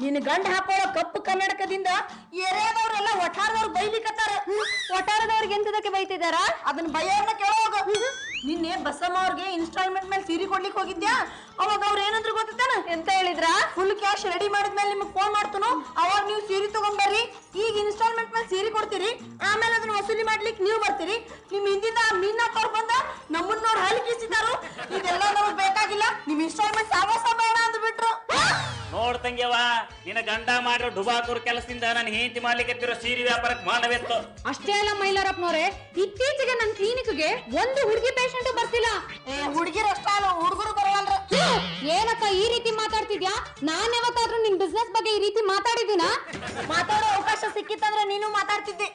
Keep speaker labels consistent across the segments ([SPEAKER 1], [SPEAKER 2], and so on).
[SPEAKER 1] ನಿನ್ನ ಗಂಡ ಹಾಕೊಳ್ಳೋ ಕಪ್ಪು ಕನ್ನಡಕದಿಂದ ಏರಿಯಾದವ್ರೆಲ್ಲ ಒಠಾರದವ್ರು ಬೈಲಿಕತ್ತಾರ.
[SPEAKER 2] ಒಟ್ಟಾರದವ್ರಿಗೆ ಎಂತದಕ್ಕೆ ಬೈತಿದಾರ?
[SPEAKER 1] ಅದನ್ನ ಬೈಯವ್ರನ್ನ ಕೇಳೋಗ. ನಿನ್ನೆ ಬಸಮ್ಮ ಅವ್ರಿಗೆ ಇನ್ಸ್ಟಾಲ್ಮೆಂಟ್ ಮೇಲೆ ಸೀರೆ ಕೊಡ್ಲಿಕ್ಕೆ ಹೋಗಿದ್ಯಾ? ಅವಾಗ ಅವ್ರು ಏನಂದ್ರು ಗೊತ್ತಾನ?
[SPEAKER 2] ಎಂತ ಹೇಳಿದ್ರ?
[SPEAKER 1] ಫುಲ್ ಕ್ಯಾಶ್ ರೆಡಿ ಮಾಡಿದ್ಮೇಲೆ ನಿಮ್ಗೆ ಫೋನ್ ಮಾಡ್ತನು, ಅವಾಗ ನೀವು ಸೀರೆ ತಗೊಂಡ್ಬರ್ರಿ. ಈಗ ಇನ್ಸ್ಟಾಲ್ಮೆಂಟ್ ಮೇಲೆ ಸೀರೆ ಕೊಡ್ತೀರಿ, ಆಮೇಲೆ ಅದನ್ನ ವಸೂಲಿ ಮಾಡ್ಲಿಕ್ಕೆ ನೀವು ಬರ್ತೀರಿ. ನಿಮ್ ಹಿಂದಿಂದ ಮೀನಾಥವ್ರು ಬಂದ ನಮ್ಮನ್ನ ನೋಡಿ ಹಲಿಕಿಸಿದಾರು. ಇದೆಲ್ಲ ನಮಗ್ ಬೇಕಾಗಿಲ್ಲ, ನಿಮ್ ಇನ್ಸ್ಟಾಲ್ಮೆಂಟ್ ಸಾವಾಸ ಬೇಡ ಅಂದ್ ಬಿಟ್ರು.
[SPEAKER 3] ನೋಡ್ ತಂಗ್ಯವ, ನಿನ್ನ ಗಂಡ ಮಾಡಿರೋ ಡುಬಾಕೂರ್ ಕೆಲಸದಿಂದ ನಾನು ಹೆಂಡತಿ ಮಾಡ್ಲಿಕ್ಕೆ ಸೀರೆ ವ್ಯಾಪಾರಕ್ಕೆ ಮಾನವೆತ್ತು.
[SPEAKER 2] ಅಷ್ಟೇ ಅಲ್ಲ ಮೈಲಾರಪ್ಪನವ್ರೆ, ಇತ್ತೀಚೆಗೆ ನನ್ನ ಕ್ಲಿನಿಕ್ಗೆ ಒಂದು ಹುಡುಗಿ ಪೇಷಂಟ್ ಬರ್ತಿಲ್ಲ.
[SPEAKER 1] ಹುಡುಗಿರು ಅಷ್ಟ ಅಲ್ಲ, ಹುಡುಗರು ಬರವಲ್ರ.
[SPEAKER 2] ಏನಕ್ಕ ಈ ರೀತಿ ಮಾತಾಡ್ತಿದ್ಯಾ? ನಾನ್ ಯಾವತ್ತಾದ್ರೂ ನಿನ್ ಬಿಸ್ನೆಸ್ ಬಗ್ಗೆ ಈ ರೀತಿ ಮಾತಾಡಿದೀನ?
[SPEAKER 1] ಮಾತಾಡೋ ಅವಕಾಶ ಸಿಕ್ಕಿತ್ತಂದ್ರೆ ನೀನು ಮಾತಾಡ್ತಿದ್ದೆ.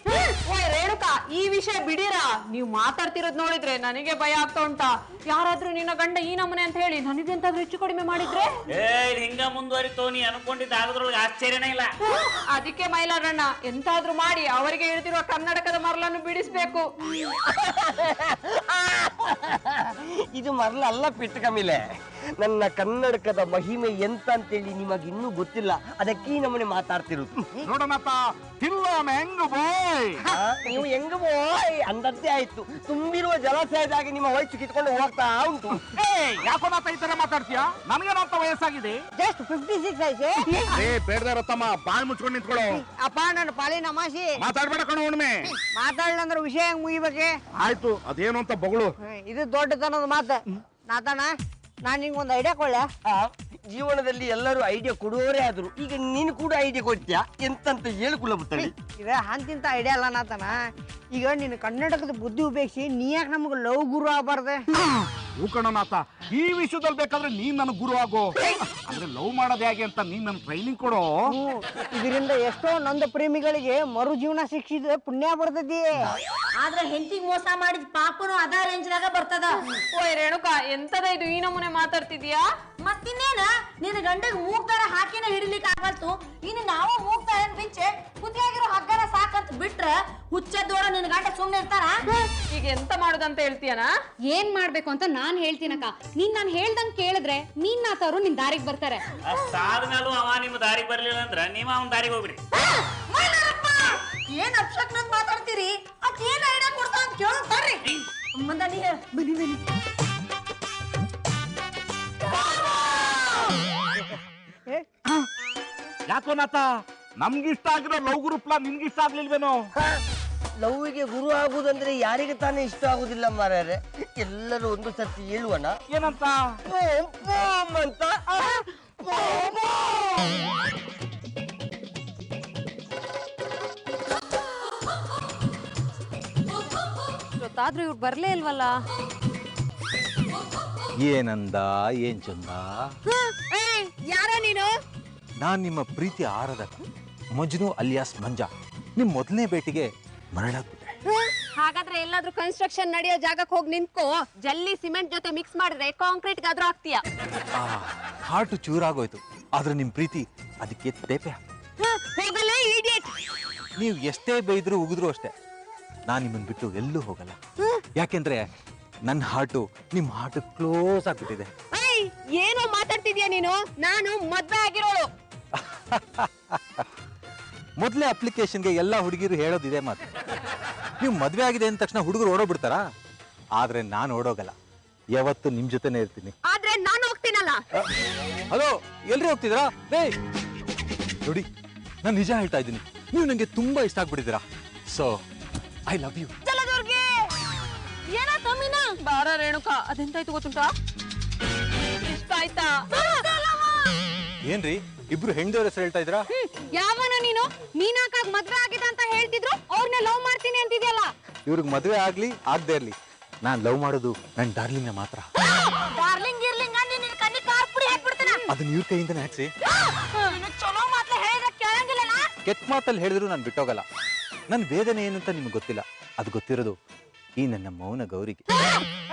[SPEAKER 2] ಓಯ್ ರೇಣುಕಾ, ಈ ವಿಷಯ ಬಿಡಿರ. ನೀವು ಮಾತಾಡ್ತಿರೋದ್ ನೋಡಿದ್ರೆ ನನಗೆ ಭಯ ಆಗ್ತಾ ಉಂಟಾ. ಯಾರಾದ್ರೂ ನಿನ್ನ ಗಂಡ ಈ ನಮನೆ ಅಂತ ಹೇಳಿ ನನಗೆಂತಾದ್ರೂ ಹೆಚ್ಚು ಕಡಿಮೆ ಮಾಡಿದ್ರೆ?
[SPEAKER 3] ಹಿಂಗ ಮುಂದುವರಿತು ನೀ ಅನ್ಕೊಂಡಿದ್ದ ಆಗೋದ್ರೊಳಗೆ ಆಶ್ಚರ್ಯನೇ ಇಲ್ಲ.
[SPEAKER 2] ಅದಕ್ಕೆ ಮೈಲಾರಣ್ಣ ಎಂತಾದ್ರೂ ಮಾಡಿ ಅವರಿಗೆ ಇಳಿದಿರುವ ಕರ್ನಾಟಕದ ಮರಳನ್ನು ಬಿಡಿಸ್ಬೇಕು.
[SPEAKER 4] ಇದು ಮರಳಲ್ಲ ಪಿಟ್ಟ ಕಮಿಲೆ, ನನ್ನ ಕನ್ನಡಕದ ಮಹಿಮೆ ಎಂತ ಅಂತೇಳಿ ನಿಮಗೆ ಇನ್ನೂ ಗೊತ್ತಿಲ್ಲ, ಅದಕ್ಕೆ ಈ ನಮ್ಮನೆ ಮಾತಾಡ್ತಿರೋದು.
[SPEAKER 5] ನೋಡೋಣಪ್ಪ, ಹೆಂಗ ಬೋಯ್
[SPEAKER 4] ನೀವು ಹೆಂಗ ಬೋಯ್ ಅಂದದ್ದೇ ಆಯ್ತು. ತುಂಬಿರುವ ಜಲಾಶಯದಾಗಿ ನಿಮ್ಮ ವಯಸ್ಸು ಕಿತ್ಕೊಂಡು ಹೋಗ್ತಾ ಉಂಟು.
[SPEAKER 5] ಯಾಕೋ ಈ ತರ ಮಾತಾಡ್ತೀಯಾ? ನನಗೇನಂತ ವಯಸ್ಸಾಗಿದೆ?
[SPEAKER 4] ಜಸ್ಟ್ 56 ಆಯ್ತು.
[SPEAKER 5] ಬೇಡದಾರತ್ತಮ್ಮ, ಬಾಯಿ ಮುಚ್ಕೊಂಡು ನಿಂತ್ಕೊಳ್ಳೋ.
[SPEAKER 4] ಅಪ್ಪ ನನ್ನ ಪಾಲಿನ ಮಾಸಿ
[SPEAKER 5] ಮಾತಾಡ್ಬೇಡ ಕಣೋ ಒಣ್ಮೆ.
[SPEAKER 4] ಮಾತಾಡ್ಲಂದ್ರ ವಿಷಯ ಹೆಂಗ್ ಮುಗಿಬೇಕೆ?
[SPEAKER 5] ಆಯ್ತು, ಅದೇನು ಅಂತ ಬಗಳು.
[SPEAKER 4] ಇದು ದೊಡ್ಡತನದ ಮಾತ. ನಾತಣ್ಣ, ನಾನು ನಿಂಗೊಂದು ಐಡಿಯಾ ಕೊಳ್ಳೆ. ಜೀವನದಲ್ಲಿ ಎಲ್ಲರೂ ಐಡಿಯಾ ಕೊಡುವವರೇ ಆದ್ರು, ಈಗ ನೀನು ಕೂಡ ಐಡಿಯಾ ಕೊಡ್ತೀಯಾ ಎಂತಂತ ಹೇಳ್ಕೊಳ್ಳ ಬರ್ತದೆ. ಇದೆ ಅಂತಿಂತ ಐಡಿಯಾ ಅಲ್ಲ ನಾತನ. ಈಗ ನೀನು ಕರ್ನಾಟಕದ ಬುದ್ಧಿ ಉಪಯೋಗಿಸಿ ನೀ ಯಾಕೆ ನಮ್ಗೆ ಲವ್ ಗುರು ಆಗಬಾರ್ದೆ?
[SPEAKER 5] ಹೂಕಣನಾಥ, ಈ ವಿಷಯದಲ್ಲಿ ಬೇಕಾದ್ರೆ ನೀನ್ ನನಗೆ ಗುರು ಆಗೋ. ಅಂದ್ರೆ ಲವ್ ಮಾಡೋದು ಹೇಗೆ ಅಂತ ನೀನ್ ನನ್ ಟ್ರೈನಿಂಗ್ ಕೊಡೋ.
[SPEAKER 4] ಇದರಿಂದ ಎಷ್ಟೋ ನೊಂದ ಪ್ರೇಮಿಗಳಿಗೆ ಮರು ಜೀವನ ಶಿಕ್ಷಿದ ಪುಣ್ಯ ಬರ್ತೈತಿ.
[SPEAKER 1] ಆದ್ರೆ ಹೆಂಡತಿಗೆ ಮೋಸ ಮಾಡಿದ ಪಾಪನು ಅದ ರೇಂಜ್ದಾಗ ಬರ್ತದ.
[SPEAKER 2] ಓಯ್ ರೇಣುಕಾ, ಎಂತದ ಇದು ಈ ನಮೂನೆ ಮಾತಾಡ್ತಿದ್ಯಾ?
[SPEAKER 1] ಮತ್ತಿನ್ನೇನ, ನಿನ್ನ ಗಂಡಗ್ ಮೂಗ್ದಾರ ಹಾಕಿನ ಹಿಡಿಲಿಕ್ಕೆ ಆಗಲ್ತು, ಇನ್ನು ನಾವು ಮೂಗ್ದಾರ ಬಿಂಚೆ ಕುದಿಯಾಗಿರೋ ಹಗ್ಗನ ಸಾಕಂತ ಬಿಟ್ರ ಹುಚ್ಚದ್ದೋಡ ನಿನ್ನ ಗಂಡ ಸುಮ್ನೆ ಇರ್ತಾರ?
[SPEAKER 2] ಈಗ ಎಂತ ಮಾಡುದಂತ ಹೇಳ್ತೀಯನ? ಏನ್ ಮಾಡ್ಬೇಕು ಅಂತ ನಾನ್ ಹೇಳ್ತೀನಕ್ಕ. ನೀನ್ ನಾನ್ ಹೇಳ್ದಂಗ್ ಕೇಳಿದ್ರೆ ಮೀನಾಥವ್ರು ನಿನ್ ದಾರಿಗೆ ಬರ್ತಾರೆ.
[SPEAKER 3] ಅಷ್ಟಾದ್ಮೇಲೂ ಅವ ನಿಮ್ಮ ದಾರಿಗೆ ಬರ್ಲಿಲ್ಲ ಅಂದ್ರ ನೀವ ಅವನ ದಾರಿಗೆ ಹೋಗ್ಬಿಡಿ.
[SPEAKER 1] ಏನ್ ಅಪ್ಶಕ್ನಂತ ಮಾತಾಡ್ತೀರಿ? ಅದ್ ಏನ್ ಐಡಿಯಾ ಕೊಡ್ತಾ ಅಂತ ಕೇಳೋದ್ ಬರ್ರಿ. ಮುಂದ ನೀ ಹೇಳ. ಬನ್ನಿ ಬನ್ನಿ.
[SPEAKER 5] ಯಾಕೋ ನಾಥ, ನಮ್ಗಿಷ್ಟ ಆಗಿರೋ ಲವ್ ಗ್ರೂಪ್ ನಿನ್ಗೆ ಇಷ್ಟ ಆಗ್ಲಿಲ್ವೇನೋ?
[SPEAKER 4] ಲವ್ವಿಗೆ ಗುರು ಆಗುದಂದ್ರೆ ಯಾರಿಗೆ ತಾನೇ ಇಷ್ಟ ಆಗುದಿಲ್ಲ ಮಾರ್ಯಾರೆ. ಎಲ್ಲರೂ ಒಂದು ಸರ್ತಿ ಹೇಳುವಣ
[SPEAKER 5] ಏನಂತ?
[SPEAKER 4] ಅಂತ.
[SPEAKER 2] ಗೊತ್ತಾದ್ರೂ ಇವ್ರು ಬರ್ಲೇ ಇಲ್ವಲ್ಲ.
[SPEAKER 6] ಏನಂದ, ಏನ್ ಚಂದ?
[SPEAKER 2] ಯಾರ ನೀನು?
[SPEAKER 6] ನಾನ್ ನಿಮ್ಮ ಪ್ರೀತಿ ಆರದ ಮಜ್ನು ಅಲಿಯಾಸ್ ಮಂಜಾ. ನಿಮ್ ಮೊದಲನೇ ಭೇಟಿಗೆ ಮರಳಾಗ್ಬಿಟ್ಟೆ.
[SPEAKER 2] ಹಾಗಾದ್ರೆ ಎಲ್ಲಾದ್ರೂ ಕನ್ಸ್ಟ್ರಕ್ಷನ್ ನಡೆಯೋ ಜಾಗಕ್ಕೆ ಹೋಗಿ ನಿಂತ್ಕೋ. ಜಲ್ಲಿ ಸಿಮೆಂಟ್ ಜೊತೆ ಮಿಕ್ಸ್ ಮಾಡಿದ್ರೆ ಕಾಂಕ್ರೀಟ್ ಗಾದ್ರೂ ಆಗ್ತೀಯ.
[SPEAKER 6] ಹಾರ್ಟ್ ಚೂರಾಗೋಯ್ತು, ಆದ್ರೆ ನಿಮ್ ಪ್ರೀತಿ ಅದಕ್ಕೆ ತೇಪೆ. ನೀವು ಎಷ್ಟೇ ಬೈದ್ರು ಉಗಿದ್ರು ಅಷ್ಟೇ, ನಾನ್ ನಿಮ್ಮನ್ ಬಿಟ್ಟು ಎಲ್ಲೂ ಹೋಗಲ್ಲ. ಯಾಕೆಂದ್ರೆ ನನ್ನ ಹಾರ್ಟು ನಿಮ್ ಹಾರ್ಟ್ ಕ್ಲೋಸ್ ಆಗ್ಬಿಟ್ಟಿದೆ.
[SPEAKER 2] ಏನೋ ಮಾತಾಡ್ತಿದ್ಯಾ ನೀನು? ನಾನು ಮದ್ವೆ ಆಗಿರೋಳು.
[SPEAKER 6] ಮೊದಲೇ ಅಪ್ಲಿಕೇಶನ್ಗೆ ಎಲ್ಲ ಹುಡುಗಿರು ಹೇಳೋದಿದೆ ಮಾತು. ನೀವು ಮದ್ವೆ ಆಗಿದೆ ಅಂದ ತಕ್ಷಣ ಹುಡುಗರು ಓಡೋಗ್ಬಿಡ್ತಾರಾ? ಆದ್ರೆ ನಾನು ಓಡೋಗಲ್ಲ, ಯಾವತ್ತು ನಿಮ್ ಜೊತೆನೆ ಇರ್ತೀನಿ.
[SPEAKER 2] ಆದ್ರೆ ನಾನು ಹೋಗ್ತೀನಲ್ಲ.
[SPEAKER 6] ಹಲೋ, ಎಲ್ರಿ ಹೋಗ್ತಿದ್ರಾ? ನೋಡಿ, ನಾನು ನಿಜ ಹೇಳ್ತಾ ಇದ್ದೀನಿ, ನೀವು ನಂಗೆ ತುಂಬಾ ಇಷ್ಟ ಆಗ್ಬಿಟ್ಟಿದ್ದೀರಾ. So I love you.
[SPEAKER 2] ಏನಾಯ್ತು ಮೀನಾ? ಬಾರ ರೇಣುಕಾ, ಅದೆಂತಾಯ್ತು ಗೊತ್ತುಂಟಾ? ಇಷ್ಟ ಆಯ್ತಾ?
[SPEAKER 6] ಏನ್ರಿ ಇಬ್ರು ಹೆಣ್ದೇವ್ರ ಹೆಸರು ಹೇಳ್ತಾ ಇದ್ರಾ?
[SPEAKER 2] ಯಾವನ ನೀನು? ಮೀನಾಕಾಗ್ ಮದ್ವೆ ಆಗಿದೆ ಅಂತ ಹೇಳ್ತಿದ್ರು, ಅವ್ರನ್ನ ಲವ್ ಮಾಡ್ತೀನಿ ಅಂತಿದ್ಯಲ್ಲ.
[SPEAKER 6] ಇವ್ರಿಗೆ ಮದ್ವೆ ಆಗ್ಲಿ ಆಗದೆ ಇರ್ಲಿ, ನಾನ್ ಲವ್ ಮಾಡೋದು ನನ್ ಡಾರ್ಲಿಂಗ್ ಮಾತ್ರ.
[SPEAKER 1] ಡಾರ್ಲಿಂಗ್ ಇರ್ಲಿಂಗ ನಿನ್ನ ಕಣ್ಣಿ ಕಾರ್ ಪುಡಿ ಹಾಕ್ಬಿಡ್ತಾನ.
[SPEAKER 6] ಅದನ್ನ ಇವ್ರ ಕೈಯಿಂದನೇ ಹಾಕ್ಸಿ.
[SPEAKER 1] ಚಲೋ ಮಾತ್ರ ಹೇಳಿದ್ರೆ ಕೇಳಂಗಿಲ್ಲ.
[SPEAKER 6] ಕೆಟ್ಟ ಮಾತಲ್ಲಿ ಹೇಳಿದ್ರು ನಾನು ಬಿಟ್ಟೋಗಲ್ಲ. ನನ್ ವೇದನೆ ಏನಂತ ನಿಮ್ಗೆ ಗೊತ್ತಿಲ್ಲ, ಅದು ಗೊತ್ತಿರೋದು ಈ ನನ್ನ ಮೌನ ಗೌರಿಗೆ.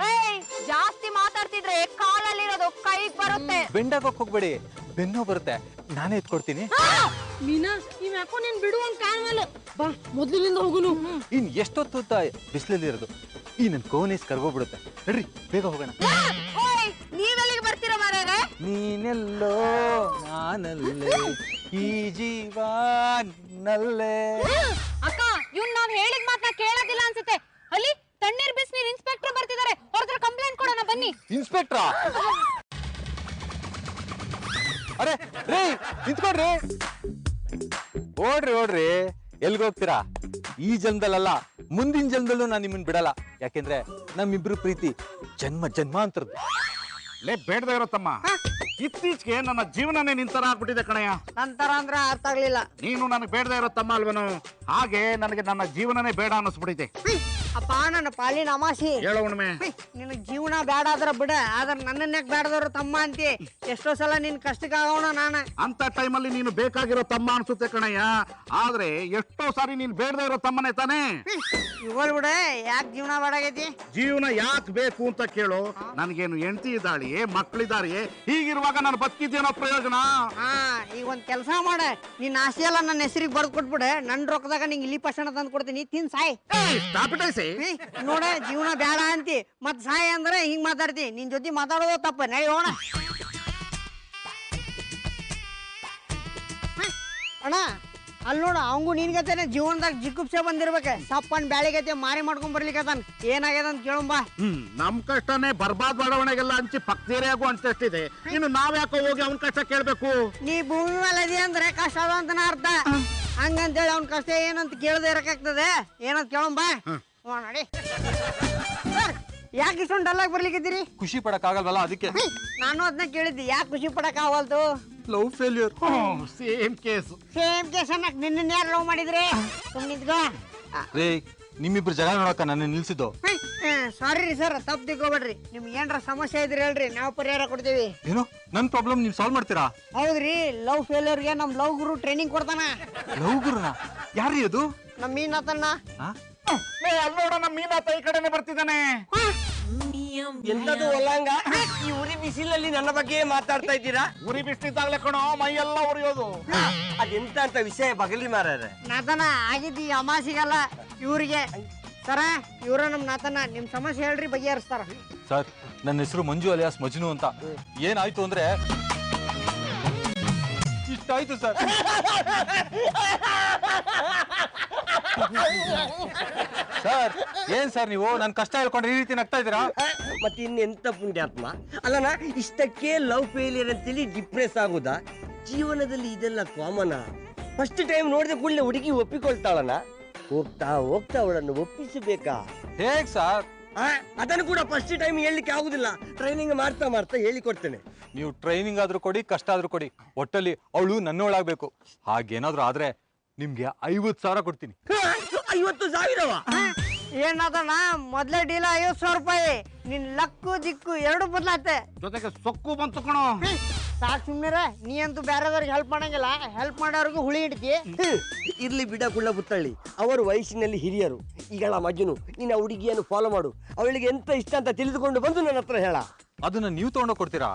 [SPEAKER 2] ಜಾಸ್ತಿ ಮಾತಾಡ್ತಿದ್ರೆ ಕಾಲಲ್ಲಿರೋದು ಕೈಗೆ ಬರುತ್ತೆ.
[SPEAKER 6] ಬೆಂಡಾಗೋಕ್ ಹೋಗ್ಬೇಡಿ, ಬೆನ್ನೋ ಬರುತ್ತೆ, ನಾನೇ ಎತ್ಕೊಡ್ತೀನಿ.
[SPEAKER 2] ಮೀನಾ, ಇವ್ ಯಾಕೋ ನೀನ್ ಬಿಡುವಂಗ್ ಕಾಣಲ್ಲ. ಬಾ ಮೊದ್ಲಿನಿಂದ ಹೋಗುನು.
[SPEAKER 6] ಇನ್ ಎಷ್ಟೊತ್ತು ಬಿಸಿಲಲ್ಲಿ ಇರೋದು, ಈ ನನ್ ಕೋನೇಸ್ ಕರ್ಗೋಗ್ಬಿಡುತ್ತೆ. ನಡ್ರಿ ಬೇಗ ಹೋಗೋಣ.
[SPEAKER 2] ನೀವೆಲ್ಲಿಗೆ ಬರ್ತೀರಾ ಮಾರ್ಯಾರೆ?
[SPEAKER 6] ನೀನೆಲ್ಲೋ ನಾನಲ್ಲೇ ಈ ಜೀವ ನಿನ್ನಲ್ಲೇ.
[SPEAKER 2] ಅಕ್ಕ ಇವ್ನ್ ನಾವ್ ಹೇಳಿದ ಮಾತನ್ನ ಕೇಳೋದಿಲ್ಲ ಅನ್ಸುತ್ತೆ. ಅಲ್ಲಿ ತಣ್ಣೀರ್ ಬಿಸಿನೀರ್ ಇನ್ಸ್ಪೆಕ್ಟರ್ ಬರ್ತಿದ್ದಾರೆ, ಅವ್ರ ಹತ್ರ ಕಂಪ್ಲೇಂಟ್ ಕೊಡೋಣ ಬನ್ನಿ.
[SPEAKER 6] ಇನ್ಸ್ಪೆಕ್ಟ್ರಾ? ಅರೆ ರೀ ನಿಂತ್ಕೊಡ್ರಿ, ಓಡ್ರಿ ಎಲ್ಗ ಹೋಗ್ತೀರಾ? ಈ ಜನ್ಮದಲ್ಲ ಮುಂದಿನ ಜನ್ಮದಲ್ಲೂ ನಾನು ನಿಮ್ಮನ್ನ ಬಿಡಲ್ಲ. ಯಾಕೆಂದ್ರೆ ನಮ್ಮಿಬ್ರು ಪ್ರೀತಿ ಜನ್ಮ ಜನ್ಮಾಂತರದ್ದು.
[SPEAKER 5] ಲೇ ಬೇಡದೇ ಇರೋ ತಮ್ಮ, ಇತ್ತೀಚೆಗೆ ನನ್ನ ಜೀವನನೇ ನಿಂತರ ಆಗ್ಬಿಟ್ಟಿದೆ ಕಣಯ್ಯ.
[SPEAKER 4] ನಂತರ ಅಂದ್ರೆ ಅರ್ಥ ಆಗ್ಲಿಲ್ಲ.
[SPEAKER 5] ನೀನು ನನಗೆ ಬೇಡದೇ ಇರೋ ತಮ್ಮ ಅಲ್ವನು? ಹಾಗೆ ನನಗೆ ನನ್ನ ಜೀವನನೇ ಬೇಡ ಅನ್ನಿಸ್ಬಿಟ್ಟಿದೆ.
[SPEAKER 4] ಅಪ್ಪ ನನ್ನ ಪಾಲಿನ ಅಮಾಸಿ,
[SPEAKER 5] ಹೇಳೋ ಉಣ್ಮೆ.
[SPEAKER 4] ನಿನ್ ಜೀವನ ಬೇಡ ಆದ್ರ ಬಿಡ, ಆದ್ರ ನನ್ನನ್ಯಾಕ ಬೇಡದವ್ರು ತಮ್ಮ ಅಂತಿ. ಎಷ್ಟೋ ಸಲ ನಿನ್ ಕಷ್ಟಕ್ಕೆ ಆಗೋಣ ನಾನ.
[SPEAKER 5] ಅಂತ ಟೈಮಲ್ಲಿ ನೀನು ಬೇಕಾಗಿರೋ ತಮ್ಮ ಅನ್ಸುತ್ತೆ ಕಣಯ್ಯ. ಆದ್ರೆ ಎಷ್ಟೋ ಸಾರಿ ನೀನ್ ಬೇಡದೇ ಇರೋ ತಮ್ಮನೇ ತಾನೇ.
[SPEAKER 4] ಇವಾಗ ಬಿಡ, ಯಾಕೆ ಜೀವನ ಬೇಡಾಗೈತಿ?
[SPEAKER 5] ಜೀವನ ಯಾಕೆ ಬೇಕು ಅಂತ ಕೇಳು. ನನ್ಗೇನು ಹೆಂಡತಿ ಇದ್ದಾಳಿಯೇ, ಮಕ್ಕಳಿದ್ದಾರಿಯೇ? ಹೀಗಿರುವಾಗ ನಾನು ಬದುಕಿದ್ದೇನೋ ಪ್ರಯೋಜನ?
[SPEAKER 4] ಹಾ, ಈಗ ಒಂದ್ ಕೆಲಸ ಮಾಡ, ನಿನ್ ಆಸೆ ಎಲ್ಲ ನನ್ನ ಹೆಸರಿಗೆ ಬರ್ದ್ ಕೊಟ್ಬಿಡ. ನನ್ ರೊಕ್ಕದಾಗ ನಿಂಗೆ ಇಲ್ಲಿ ಪರ್ಸೆಂಟ್ ತಂದು ಕೊಡ್ತೀನಿ, ತಿನ್ ಸಾಯ್. ನೋಡ, ಜೀವನ ಬೇಡ ಅಂತಿ ಮತ್ ಸಾಯ ಅಂದ್ರೆ ಹಿಂಗ್ ಮಾತಾಡ್ತಿ. ನಿನ್ ಜೊತೆ ಮಾತಾಡೋದು ತಪ್ಪ. ನೈ ಹೋಣ ಅಣ್ಣ. ಅಲ್ಲಿ ನೋಡು, ಅವಂಗು ನಿನ್ಗತೇನೆ ಜೀವನದಾಗ ಜಿಗುಪ್ಸೆ ಬಂದಿರ್ಬೇಕ. ಸಪ್ಪನ್ ಬ್ಯಾಳಿಗತೆ ಮಾರಿ ಮಾಡ್ಕೊಂಡ್ ಬರ್ಲಿಕ್ಕತಾನ. ಏನಾಗ್ಯದ ಅಂತ ಕೇಳಂಬ.
[SPEAKER 5] ನಮ್ ಕಷ್ಟನೇ ಬರ್ಬಾದ್ ಬಡವಣೆಗೆಲ್ಲ ಹಂಚಿ ಪಕ್ಕದೇರಿಯಾಗು ಅನ್ಸಷ್ಟಿದೆ. ಇನ್ನು ನಾವ್ಯಾಕೋ ಹೋಗಿ ಅವ್ನ ಕಷ್ಟ ಕೇಳ್ಬೇಕು?
[SPEAKER 4] ನೀ ಭೂಮಿ ಮೇಲೆ ಅದಿ ಅಂದ್ರೆ ಕಷ್ಟ ಅದ ಅಂತನ ಅರ್ಥ. ಹಂಗಂತೇಳಿ ಅವ್ನ ಕಷ್ಟ ಏನಂತ ಕೇಳದೆ ಇರಕಾಗ್ತದೆ. ಏನಂತ ಕೇಳಂಬ. ನೋಡಿ, ಯಾಕೆ ಇಷ್ಟೊಂದು ಡಲ್ಲಾಗಿ ಬರ್ಲಿಕ್ಕಿದ್ದೀರಿ?
[SPEAKER 6] ಖುಷಿ ಪಡಕ್ಕಾಗಲ್ವಲ್ಲ ಅದಕ್ಕೆ.
[SPEAKER 4] ನಾನು ಅದನ್ನ ಕೇಳಿದ್ದೆ, ಯಾಕೆ ಖುಷಿ ಪಡಕ್ ಆಗಲ್ತು?
[SPEAKER 6] Love failure.
[SPEAKER 5] Same case.
[SPEAKER 4] Same case ಅನ್ನಕ್ ನಿನ್ನ ಯಾರು ಲವ್ ಮಾಡಿದ್ರಿ? ಸುಮ್ಮನಿದ್ಗೋ.
[SPEAKER 6] ರೇ, ನಿಮ್ಮಿಬ್ರು ಜಗಳ ನೋಡಕ್ಕ ನನ್ನ ನಿಲ್ಸಿದ್ದು.
[SPEAKER 4] ಸಾರಿ ರೀ ಸರ್, ತಪ್ಪು ತಿಳ್ಕೊಬೇಡ್ರಿ. ನಿಮ್ಗೆ ಏನ್ರ ಸಮಸ್ಯೆ ಇದ್ರಿ ಹೇಳ್ರಿ, ನಾವು ಪರಿಹಾರ ಕೊಡ್ತೀವಿ.
[SPEAKER 6] ಏನು ನನ್ ಪ್ರಾಬ್ಲಮ್ ನೀವು ಸಾಲ್ವ್ ಮಾಡ್ತೀರಾ?
[SPEAKER 4] ಹೌದ್ರಿ, ಲವ್ ಫೇಲ್ಯೂರ್ಗೆ ನಮ್ ಲವ್ ಗುರು ಟ್ರೈನಿಂಗ್ ಕೊಡ್ತಾನ.
[SPEAKER 6] ಲವ್ ಗುರುನಾ? ಯಾರೀ ಅದು?
[SPEAKER 4] ನಮ್ ಮೀನಾತನ್ನ.
[SPEAKER 5] ಅಲ್ಲಿ ನೋಡ, ನಮ್ಮ ಮೀನಾತ ಈ ಕಡೆನೆ ಬರ್ತಿದ್ದಾನೆ.
[SPEAKER 4] ಎಂತದು ಒಲ್ಲಂಗ? ಈ ಉರಿ ಬಿಸಿಲಲ್ಲಿ ನನ್ನ ಬಗ್ಗೆ ಮಾತಾಡ್ತಾ ಇದ್ದೀರಾ?
[SPEAKER 5] ಉರಿ ಬಿಸ್ತಿದ್ದಾಗ್ಲೇ ಕಣೋ ಮೈ ಎಲ್ಲ ಉರಿಯೋದು.
[SPEAKER 4] ಅದೆಂತ ಅಂತ ವಿಷಯ ಬಗಲಿ ಮಾರಾರೆ. ನಾತನ ಆಗಿದ್ದಿ ಅಮಾಸಿಗಲ್ಲ ಇವ್ರಿಗೆ. ಸರ, ಇವ್ರ ನಮ್ ನಾತನ. ನಿಮ್ ಸಮಸ್ಯೆ ಹೇಳ್ರಿ, ಬಗೆಹರಿಸ್ತಾರ.
[SPEAKER 6] ಸರ್, ನನ್ನ ಹೆಸರು ಮಂಜು ಅಲಿಯಾಸ್ ಮಜ್ನು ಅಂತ. ಏನಾಯ್ತು ಅಂದ್ರೆ ಇಷ್ಟಾಯ್ತು ಸರ್. ಸರ್, ಏನ್ ಸರ್ ನೀವು ನನ್ ಕಷ್ಟ ಹೇಳ್ಕೊಂಡ್ರೆ ಈ ರೀತಿ ನಗ್ತಾ ಇದ್ದೀರಾ?
[SPEAKER 4] ಮತ್ತೆ ಇನ್ನೆಂತ ಪುಣ್ಯಾತ್ಮ ಅಲ್ಲನ, ಇಷ್ಟಕ್ಕೆ ಲವ್ ಫೇಲಿಯರ್ ಅಂತೇಳಿ ಡಿಪ್ರೆಸ್ ಆಗುದಾ? ಜೀವನದಲ್ಲಿ ಇದೆಲ್ಲ ಕಾಮನ. ಫಸ್ಟ್ ಟೈಮ್ ನೋಡಿದ ಕೂಡಲೇ ಹುಡುಗಿ ಒಪ್ಪಿಕೊಳ್ತಾಳನ. ಹೋಗ್ತಾ ಹೋಗ್ತಾ ಅವಳನ್ನು ಒಪ್ಪಿಸಬೇಕಾ?
[SPEAKER 6] ಹೇಗ್ ಸರ್?
[SPEAKER 4] ಅದನ್ನು ಕೂಡ ಫಸ್ಟ್ ಟೈಮ್ ಹೇಳಲಿಕ್ಕೆ ಆಗುದಿಲ್ಲ. ಟ್ರೈನಿಂಗ್ ಮಾಡ್ತಾ ಮಾಡ್ತಾ ಹೇಳಿಕೊಡ್ತೇನೆ.
[SPEAKER 6] ನೀವು ಟ್ರೈನಿಂಗ್ ಆದ್ರೂ ಕೊಡಿ, ಕಷ್ಟ ಆದ್ರೂ ಕೊಡಿ, ಒಟ್ಟಲ್ಲಿ ಅವಳು ನನ್ನೊಳಾಗ್ಬೇಕು. ಹಾಗೇನಾದ್ರೂ ಆದ್ರೆ ನಿಮ್ಗೆ 50,000 ಕೊಡ್ತೀನಿ.
[SPEAKER 4] 50,000? ಏನಾದಣ್ಣ, ಮೊದ್ಲೇ ಡೀಲ 50,000 ರೂಪಾಯಿ. ನಿನ್ ಲಕ್ಕು ದಿಕ್ಕು ಎರಡು ಬದಲಾತೆ.
[SPEAKER 5] ಜೊತೆಗೆ ಸೊಕ್ಕು ಬಂತು ಕಣೋ.
[SPEAKER 4] ಸಾಕ್ ಸುಮ್ನಿರ, ನೀ ಅಂತೂ ಬೇರೆದವ್ರಿಗೆ ಹೆಲ್ಪ್ ಮಾಡಂಗಿಲ್ಲ. ಹೆಲ್ಪ್ ಮಾಡೋರ್ಗು ಹುಳಿ ಹಿಡ್ತಿ. ಇರ್ಲಿ ಬಿಡ ಕುಳ್ಳ ಬುತ್ತಳ್ಳಿ, ಅವರು ವಯಸ್ಸಿನಲ್ಲಿ ಹಿರಿಯರು. ಈಗಳ ಮಜ್ನು, ನಿನ್ನ ಹುಡುಗಿಯನ್ನು ಫಾಲೋ ಮಾಡು. ಅವಳಿಗೆ ಎಂತ ಇಷ್ಟ ಅಂತ ತಿಳಿದುಕೊಂಡು ಬಂದು ನನ್ನ ಹತ್ರ ಹೇಳ.
[SPEAKER 6] ಅದನ್ನ ನೀವು ತಗೊಂಡೋಗಿ ಕೊಡ್ತೀರಾ?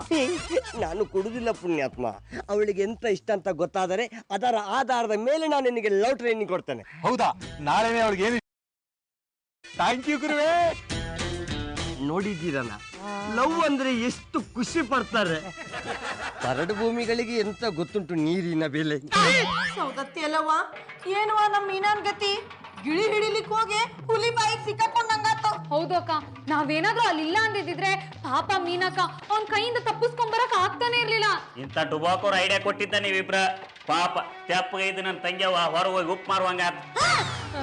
[SPEAKER 4] ನಾನು ಕೊಡುದಿಲ್ಲ ಪುಣ್ಯಾತ್ಮ. ಅವಳಿಗೆ ಎಂತ ಇಷ್ಟ ಅಂತ ಗೊತ್ತಾದರೆ ಅದರ ಆಧಾರದ ಮೇಲೆ ನಾನು ನಿನಗೆ ಲವ್ ಟ್ರೈನಿಂಗ್ ಕೊಡ್ತೇನೆ.
[SPEAKER 6] ಹೌದಾ? ನಾಳೆನೇ ಅವಳಿಗೆ ಏನು? ಥ್ಯಾಂಕ್ ಯು ಗುರುವೇ.
[SPEAKER 4] ನೋಡಿದ್ದೀರಲ್ಲ, ಲವ್ ಅಂದ್ರೆ ಎಷ್ಟು ಖುಷಿ ಪಡ್ತಾರೆ. ಬರಡು ಭೂಮಿಗಳಿಗೆ ಎಂತ ಗೊತ್ತುಂಟು ನೀರಿನ ಬೆಲೆ.
[SPEAKER 1] ಸೌದತ್ತಿ ಅಲ್ಲವ್ವ, ಏನುವ ನಮ್ಮ ಮೀನಾನ್ ಗತಿ? ಗಿಳಿ ಹಿಡಿಲಿಕ್ಕೆ ಹೋಗಿ ಹುಲಿ ಬಾಯಿಗೆ ಸಿಕ್ಕಾಕೊಂಡಂಗಾತು.
[SPEAKER 2] ಹೌದು ಅಕ್ಕ, ನಾವೇನಾದ್ರೂ ಅಲ್ಲಿಲ್ಲ ಅಂದಿದ್ರೆ ಪಾಪ ಮೀನಕ್ಕ ಅವ್ನ್ ಕೈಯಿಂದ ತಪ್ಪಿಸ್ಕೊಂಡ್ ಬರಕ್ ಆಗ್ತಾನೆ ಇರ್ಲಿಲ್ಲ.
[SPEAKER 3] ಇಂಥ ಡುಬಾಕೋರ್ ಐಡಿಯಾ ಕೊಟ್ಟಿದ್ದ ನೀವಿಬ್ರ. ಪಾಪ ತೆಪ್ಪಗೆ ಇದು ನನ್ನ ತಂಗ್ಯವ ಹೊರ ಹೋಗಿ ಉಪ್ಪು ಮಾರುವಂಗ.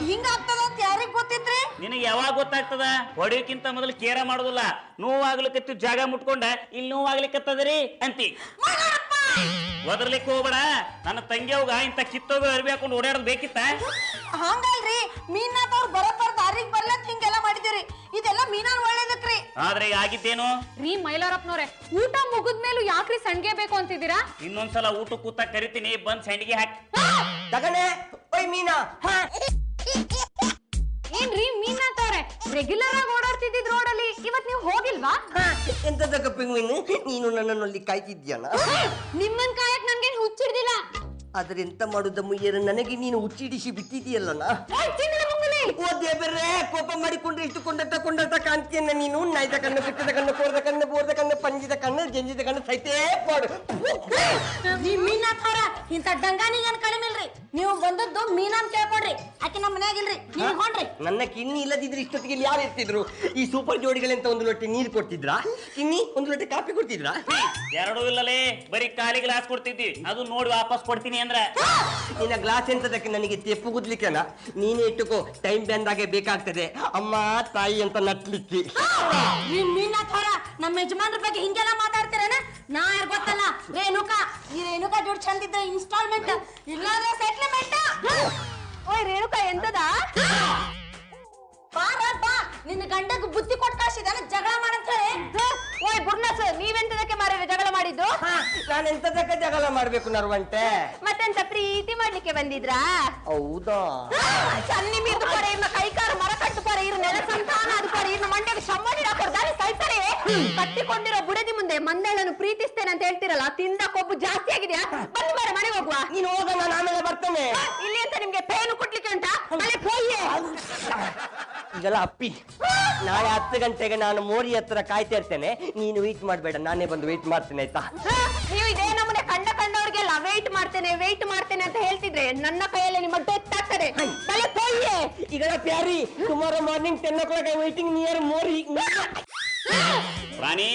[SPEAKER 1] ಹಿಂಗ ಆಗ್ತದ ಅಂತ ಯಾರಿಗ್ ಗೊತ್ತಿತ್ರಿ?
[SPEAKER 3] ನಿನಗೆ ಯಾವಾಗ ಗೊತ್ತಾಗ್ತದ? ಹೊಡಿಯೋಕ್ಕಿಂತ ಮೊದಲು ಕೇರ ಮಾಡೋದಿಲ್ಲ. ನೋವಾಗ್ಲಿಕ್ಕತ್ತು ಜಾಗ ಮುಟ್ಕೊಂಡ ಇಲ್ಲಿ ನೋವಾಗ್ಲಿಕ್ಕತ್ತದ್ರಿ ಅಂತಿ. ಒದರ್ಲಿಕ್ಕೆ ಹೋಗ್ಬೇಡ. ನನ್ನ ತಂಗಿಯವ್ಗ ಇಂಥ ಕಿತ್ತೋಗ ಅರ್ಬಿ ಹಾಕೊಂಡು ಓಡಾಡೋದು ಬೇಕಿತ್ತ?
[SPEAKER 1] ಹಂಗಲ್ರಿ, ಮೀನಾಥ್ ಅವ್ರು ಬರಬ್ಬರ ದಾರಿಗೆ ಬರ್ಲಂತ ಹಿಂಗೆಲ್ಲ ಮಾಡಿದಿರಿ. ಇದೆಲ್ಲ ಮೀನಾನ್ ಒಳ್ಳೇದಕ್ರಿ.
[SPEAKER 3] ಆದ್ರೆ ಆಗಿದ್ದೇನು
[SPEAKER 2] ರೀ ಮೈಲಾರಪ್ಪನವ್ರೆ, ಊಟ ಮುಗಿದ್ಮೇಲೂ ಯಾಕ್ರಿ ಸಂಡ್ಗೆ ಬೇಕು ಅಂತಿದ್ದೀರಾ?
[SPEAKER 3] ಇನ್ನೊಂದ್ಸಲ ಊಟ ಕೂತ ಕರಿತೀನಿ, ಬಂದ್ ಸಂಡಿಗೆ ಹಾಕಿ
[SPEAKER 4] ತಗಣೆ. ಓಯ್ ಮೀನಾ,
[SPEAKER 2] ಏನ್ರಿ ಮೀನಾಥ್ ಅವ್ರೆ, ರೆಗ್ಯುಲರ್ ಆಗಿ ಓಡಾಡ್ತಿದ್ದಿದ್ ರೋಡಲ್ಲಿ ಇವತ್ ನೀವು ಹೋಗಿಲ್ವಾ?
[SPEAKER 4] ಎಂತದ ಕಪ್ಪಿಂಗ್ ನೀನು ನನ್ನನ್ನು ಅಲ್ಲಿ ಕಾಯ್ತಿದ್ಯಾನ?
[SPEAKER 2] ನಿಮ್ಮನ್ ಕಾಯಕ್ ನನ್ಗೇನ್ ಹುಚ್ಚಿಡ್ದಿಲ್ಲ.
[SPEAKER 4] ಆದ್ರೆ ಎಂತ ಮಾಡುದ ಮುಯ್ಯರ, ನನಗೆ ನೀನು ಹುಚ್ಚಿಡಿಸಿ ಬಿಟ್ಟಿದೀಯಲ್ಲನ. ಓ ದೇವರೇ, ಕೋಪ ಮಾಡಿಕೊಂಡ್ರೆ ಇಷ್ಟು ಕೊಂಡಟ ಕಾಣ್ತೀಯನ್ನ ನೀನು. ನಾಯ್ದ ಕಣ್ಣು, ಬಿಟ್ಟದ ಕಣ್ಣು, ಕೋರ್ದ ಕಣ್ಣು, ಬೋರ್ದ ಕಣ್ಣು, ಪಂಜಿದ ಕಣ್ಣು, ಮನೇಲಿ ಜಂಜಿದ ಗಂಡ ಸೈತೇ ಪಾಡು.
[SPEAKER 1] ನೀ ಮೀನಾಥವ್ರ ಇಂಥ ಡಂಗಾನಿಗೆ ಏನ್ ಕಡಿಮೆ ಇಲ್ರಿ. ನೀವು ಬಂದದ್ದು ಮೀನಾನ್ ಕೇಳ್ಕೊಡ್ರಿ, ಆಕೆ ನಮ್ಮ ಮನ್ಯಾಗಿಲ್ರಿ, ನೀವು ಹೊಂಡ್ರಿ.
[SPEAKER 4] ನನ್ನ ಕಿನ್ನಿ ಇಲ್ಲದಿದ್ರೆ ಇಷ್ಟೊತ್ತಿಗೆ ಇಲ್ಲಿ ಯಾರು ಇರ್ತಿದ್ರು? ಈ ಸೂಪರ್ ಜೋಡಿಗಳಂತ ಒಂದು ಲೊಟ್ಟೆ ನೀರು ಕೊಡ್ತಿದ್ರಾ? ಕಿನ್ನಿ ಒಂದು ಲೊಟ್ಟೆ ಕಾಫಿ ಕೊಡ್ತಿದ್ರಾ?
[SPEAKER 3] ಎರಡೂ ಇಲ್ಲಲೇ, ಬರೀ ಖಾಲಿ ಗ್ಲಾಸ್ ಕೊಡ್ತಿದ್ವಿ, ಅದು ನೋಡಿ ವಾಪಸ್ ಕೊಡ್ತೀನಿ ಅಂದ್ರ.
[SPEAKER 4] ನಿನ್ನ ಗ್ಲಾಸ್ ಎಂತದಕ್ಕೆ ನನಗೆ ತೆಪ್ಪು ಗುದ್ಲಿಕ್ಕೆಲ್ಲ, ನೀನೇ ಇಟ್ಟುಕೋ, ಟೈಮ್ ಬಂದಾಗೆ ಬೇಕಾಗ್ತದೆ ಅಮ್ಮ ತಾಯಿ ಅಂತ ನಟ್ಲಿಕ್ಕೆ.
[SPEAKER 1] ಈ ಮೀನಾಥವ್ರ ನಮ್ಮ ಯಜಮಾನ್ರ ಬಗ್ಗೆ ಹಿಂಗೆಲ್ಲ ಮಾತಾಡ್ತೀರೇನ? ನಾ ಯಾರು ಗೊತ್ತಲ್ಲ, ರೇಣುಕಾ. ಈ ರೇಣುಕಾ ಜೋಡಿ ಚಂದಿದ್ರೆ ಇನ್ಸ್ಟಾಲ್ಮೆಂಟ್, ಇಲ್ಲಾಂದ್ರೆ ಸೆಟ್ಲ್ಮೆಂಟ್.
[SPEAKER 2] ಓಯ್ ರೇಣುಕಾ ಎಂತದ?
[SPEAKER 1] ಬಾ ನಿನ್ನ ಗಂಡಗ್ ಬುದ್ಧಿ ಕೊಟ್ಟು ಕಳ್ಸಿದಾನ ಜಗಳ ಮಾಡಂತ ಹೇಳಿ.
[SPEAKER 2] ಓಯ್ ಬುರ್ನಸ್, ನೀವೆಂತದಕ್ಕೆ ಮಾರಿದ್ರೆ ಜಗಳ ಮಾಡಿದ್ದು?
[SPEAKER 4] ನಾನು ಎಂತದಕ್ಕೆ ಜಗಳ ಮಾಡ್ಬೇಕು ನರ್ವಂಟೆ?
[SPEAKER 2] ಮತ್ತೆಂತ ಪ್ರೀತಿ ಮಾಡ್ಲಿಕ್ಕೆ ಬಂದಿದ್ರಾ?
[SPEAKER 4] ಹೌದಾ?
[SPEAKER 2] ಚನ್ನಿ ಮೀರ್ದು ಕೊರೆ, ಇವ್ನ ಕೈಕಾರ ಮರ ಕಟ್ಟುಕೊರೆ, ಇವ್ರ ನೆಲ ಸಂತಾನ ಅದ್ಕೊರೆ, ಇವ್ನ ಮಂಡ್ಯಕ್ಕೆ ಶಮ್ಮನಿ ಹಾಕೋರ್ದಾನೆ ಸಾಯ್ತಾರೆ. ಕಟ್ಟಿಕೊಂಡಿರೋ ಬುಡದಿ ಮುಂದೆ ಮಂದಳನ್ನು ಪ್ರೀತಿಸ್ತೇನೆ ಅಂತ ಹೇಳ್ತಿರಲ್ಲ, ತಿಂದ ಕೊಬ್ಬು ಜಾಸ್ತಿ ಆಗಿದ್ಯಾ? ಬನ್ನಿ ಬಾರೆ ಮನೆಗೆ ಹೋಗುವ.
[SPEAKER 4] ನೀನು ಹೋಗ, ನಾನು ಆಮೇಲೆ ಬರ್ತೇನೆ.
[SPEAKER 2] ಇಲ್ಲಿ ಅಂತ ನಿಮ್ಗೆ ಪೇನು ಕೊಡ್ಲಿಕ್ಕೆ ಉಂಟಾ? ಮನೆ ಹೋಯ್ಯೆ.
[SPEAKER 4] ಈಗೆಲ್ಲ ಅಪ್ಪಿ, ನಾಳೆ 10 ಗಂಟೆಗೆ ನಾನು ಮೋರಿ ಹತ್ರ ಕಾಯ್ತಾ ಇರ್ತೇನೆ. ನೀನು ವೆಯ್ಟ್ ಮಾಡಬೇಡ, ನಾನೇ ಬಂದು ವೆಯ್ಟ್ ಮಾಡ್ತೇನೆ, ಆಯ್ತಾ?
[SPEAKER 2] ನೀವು ಇದೇ ನಮ್ಮನೆ ಕಂಡವ್ರಿಗೆಲ್ಲ ವೆಯ್ಟ್ ಮಾಡ್ತೇನೆ ಅಂತ ಹೇಳ್ತಿದ್ರೆ ನನ್ನ ಕೈಯಲ್ಲಿ ನಿಮ್ಮ ಡೆತ್ ಆಗ್ತದೆ. ತಲೆ ಹೋಯ್ಯೆ.
[SPEAKER 4] ಈಗೆಲ್ಲ Pyari, tomorrow morning 10 o'clock waiting near ಮೋರಿ.
[SPEAKER 3] ರಾಣಿ,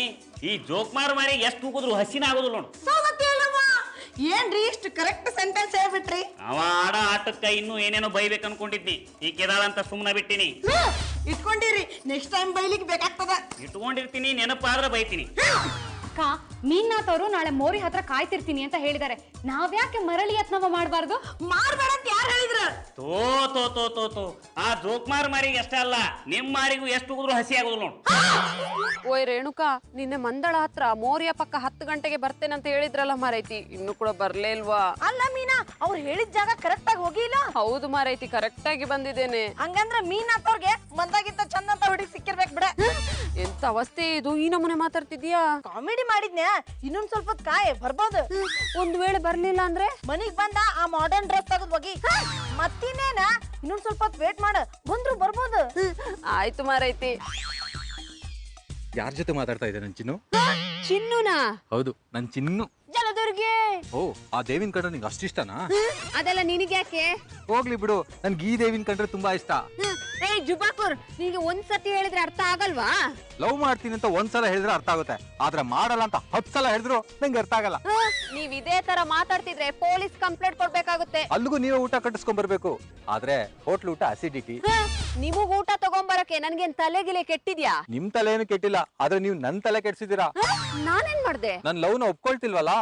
[SPEAKER 3] ಈ ಜೋಕ್ಮಾರ್ ಮಾರಿ ಎಷ್ಟು ಹೋಗುದ್ರು ಹಸಿನ ಆಗೋದಿಲ್ಲ ನೋಡು.
[SPEAKER 1] ಏನ್ರಿ ಇಷ್ಟು ಕರೆಕ್ಟ್ ಸೆಂಟೆನ್ಸ್ ಹೇಳ್ಬಿಟ್ರಿ?
[SPEAKER 3] ಅವ ಆಡ ಆಟಕ್ಕ ಇನ್ನೂ ಏನೇನೋ ಬೈಬೇಕು ಅನ್ಕೊಂಡಿದ್ನಿ, ಈ ಕೆದಾಳಂತ ಸುಮ್ಮನೆ ಬಿಟ್ಟಿನಿ.
[SPEAKER 1] ಇಟ್ಕೊಂಡಿರಿ, ನೆಕ್ಸ್ಟ್ ಟೈಮ್ ಬೈಲಿಕ್ಕೆ ಬೇಕಾಗ್ತದ.
[SPEAKER 3] ಇಟ್ಕೊಂಡಿರ್ತೀನಿ, ನೆನಪಾದ್ರೆ ಬೈತೀನಿ.
[SPEAKER 2] ಅಕ್ಕ, ಮೀನಾಥ್ ಅವರು ನಾಳೆ ಮೋರಿ ಹತ್ರ ಕಾಯ್ತಿರ್ತೀನಿ ಅಂತ ಹೇಳಿದ್ದಾರೆ. ನಾವ್ಯಾಕೆ ಮರಳಿ ಯತ್ನವ ಮಾಡಬಾರ್ದು?
[SPEAKER 1] ಮಾಡ್ಬೇಡ ಅಂತ ಯಾರು ಹೇಳಿದ್ರು?
[SPEAKER 3] ತೋ ತೋ ತೋ ತೋ ತೋ ಆ ಜೋಕ್ಮಾರ್ ಮಾರಿಗೆ ಅಷ್ಟೇ ಅಲ್ಲ, ನಿಮ್ ಮಾರಿಗೂ ಎಷ್ಟು ಹೋಗುದ್ರು ಹಸಿ ಆಗೋದಿಲ್ಲ ನೋಡು.
[SPEAKER 2] ಓಯ್ ರೇಣುಕಾ, ನಿನ್ನೆ ಮಂದಳ ಹತ್ರ ಮೋರಿಯ ಪಕ್ಕ 10 ಗಂಟೆಗೆ ಬರ್ತೇನೆ ಅಂತ ಹೇಳಿದ್ರಲ್ಲ ಮಾರೈತಿ, ಇನ್ನು ಕೂಡ ಬರ್ಲೇ ಇಲ್ವಾ?
[SPEAKER 1] ಅಲ್ಲ ಮೀನಾ, ಅವ್ರು ಹೇಳಿದ ಜಾಗ ಕರೆಕ್ಟ್ ಆಗಿ ಹೋಗಿಲ್ಲ.
[SPEAKER 2] ಹೌದು ಮಾರೈತಿ, ಕರೆಕ್ಟ್ ಆಗಿ ಬಂದಿದ್ದೇನೆ.
[SPEAKER 1] ಹಂಗಂದ್ರೆ ಮೀನಾಥ್ ಅವ್ರಿಗೆ ಮಂದಾಗಿಂತ ಚಂದ ಅಂತ ಹುಡುಗಿ ಸಿಕ್ಕಿರ್ಬೇಕು ಬಿಡ.
[SPEAKER 2] ಎಂತ ಅವಸ್ಥೆ ಇದು, ಈ ನಮೂನೆ ಮಾತಾಡ್ತಿದ್ಯಾ?
[SPEAKER 1] ಕಾಮಿಡಿ ಮಾಡಿದ್ನ್ಯಾ, ಇನ್ನೊಂದ್ ಸ್ವಲ್ಪ ಕಾಯ್ ಬರ್ಬೋದು.
[SPEAKER 2] ಒಂದ್ ವೇಳೆ ಬರ್ಲಿಲ್ಲ ಅಂದ್ರೆ
[SPEAKER 1] ಮನಿಗ್ ಬಂದ ಆ ಮಾಡರ್ನ್ ಡ್ರೆಸ್ ತೆಗೆದು ಹೋಗಿ, ಮತ್ತಿನ್ನೇನ ಇನ್ನೊಂದ್ ಸ್ವಲ್ಪ ವೇಟ್ ಮಾಡ, ಬಂದ್ರು ಬರ್ಬೋದು.
[SPEAKER 2] ಆಯ್ತು ಮಾರೈತಿ.
[SPEAKER 6] ಯಾರ ಜೊತೆ ಮಾತಾಡ್ತಾ ಇದ್ದೆ ನನ್ ಚಿನ್ನು?
[SPEAKER 2] ಚಿನ್ನುನಾ?
[SPEAKER 6] ಹೌದು, ನನ್ ಚಿನ್ನು.
[SPEAKER 2] ಜಲದುರ್ಗೆ.
[SPEAKER 6] ಓ, ಆ ದೇವಿನ ಕಂಡ್ರೆ ನಿಂಗೆ ಅಷ್ಟಿಷ್ಟನಾ?
[SPEAKER 2] ಅದೆಲ್ಲ ನಿನಗ್ಯಾಕೆ?
[SPEAKER 6] ಹೋಗ್ಲಿ ಬಿಡು, ನನ್ಗೆ ಈ ದೇವಿನ ಕಂಡ್ರೆ ತುಂಬಾ ಇಷ್ಟ.
[SPEAKER 2] ಏಯ್ ಜುಬಾಕುರ್, ನಿನಗೆ ಒಂದ್ಸತಿ ಹೇಳಿದ್ರೆ ಅರ್ಥ ಆಗಲ್ವಾ?
[SPEAKER 6] ಲವ್ ಮಾಡ್ತೀನಿ ಅಂತ ಒಂದ್ಸಲ ಹೇಳಿದ್ರೆ ಅರ್ಥ ಆಗುತ್ತೆ, ಆದ್ರೆ ಮಾಡಲ್ಲ ಅಂತ 10 ಸಲ ಹೇಳಿದ್ರು ನಂಗೆ ಅರ್ಥ ಆಗಲ್ಲ.
[SPEAKER 2] ನೀವ್ ಇದೇ ತರ ಮಾತಾಡ್ತಿದ್ರೆ ಪೊಲೀಸ್ ಕಂಪ್ಲೇಂಟ್ ಕೊಡ್ಬೇಕಾಗುತ್ತೆ.
[SPEAKER 6] ಅಲ್ಲಿಗೂ ನೀವೇ ಊಟ ಕಟ್ಟಿಸ್ಕೊಂಡ್ ಬರ್ಬೇಕು. ಆದ್ರೆ ಹೋಟ್ಲ್ ಊಟ ಅಸಿಡಿಟಿ.
[SPEAKER 2] ನಿಮಗ್ ಊಟ ತಗೊಂಬರಕ್ಕೆ ನನ್ಗೇನ್ ತಲೆಗಿಲೆ ಕೆಟ್ಟಿದ್ಯಾ?
[SPEAKER 6] ನಿಮ್ ತಲೆ ಏನು ಕೆಟ್ಟಿಲ್ಲ, ಆದ್ರೆ ನೀವ್ ನನ್ ತಲೆ ಕೆಡ್ಸಿದೀರಾ.
[SPEAKER 2] ನಾನೇನ್ ಮಾಡ್ದೆ?
[SPEAKER 6] ನನ್ ಲವ್ ನ ಒಪ್ಕೊಳ್ತಿಲ್ವಲ್ಲ?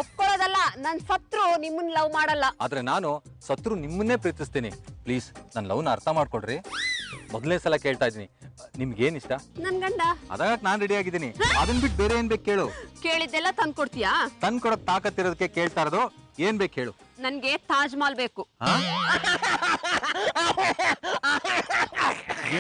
[SPEAKER 2] ಒಪ್ಕೊಳ್ಳೋದಲ್ಲ, ನನ್ ಸತ್ರು ನಿಮ್ಮನ್ ಲವ್ ಮಾಡಲ್ಲ.
[SPEAKER 6] ಆದ್ರೆ ನಾನು ಸತ್ರು ನಿಮ್ಮನ್ನೇ ಪ್ರೀತಿಸ್ತೀನಿ. ಪ್ಲೀಸ್ ನನ್ ಲವ್ ನ ಅರ್ಥ ಮಾಡ್ಕೊಡ್ರಿ. ಮೊದಲನೇ ಸಲ ಕೇಳ್ತಾ ಇದೀನಿ, ನಿಮ್ಗೇನ್ ಇಷ್ಟ?
[SPEAKER 2] ನನ್ ಗಂಡ.
[SPEAKER 6] ಅದಾಗ ನಾನ್ ರೆಡಿ ಆಗಿದ್ದೀನಿ. ಅದನ್ ಬಿಟ್ಟು ಬೇರೆ ಏನ್ ಬೇಕು ಕೇಳು.
[SPEAKER 2] ಕೇಳಿದ್ದೆಲ್ಲ ತಂದ್ಕೊಡ್ತೀಯಾ?
[SPEAKER 6] ತನ್ ಕೊಡಕ್ ತಾಕತ್ತಿರೋದಕ್ಕೆ ಕೇಳ್ತಾ ಇರೋದು. ಏನ್ ಬೇಕು ಹೇಳು.
[SPEAKER 2] ನನ್ಗೆ ತಾಜ್ ಮಹಲ್ ಬೇಕು.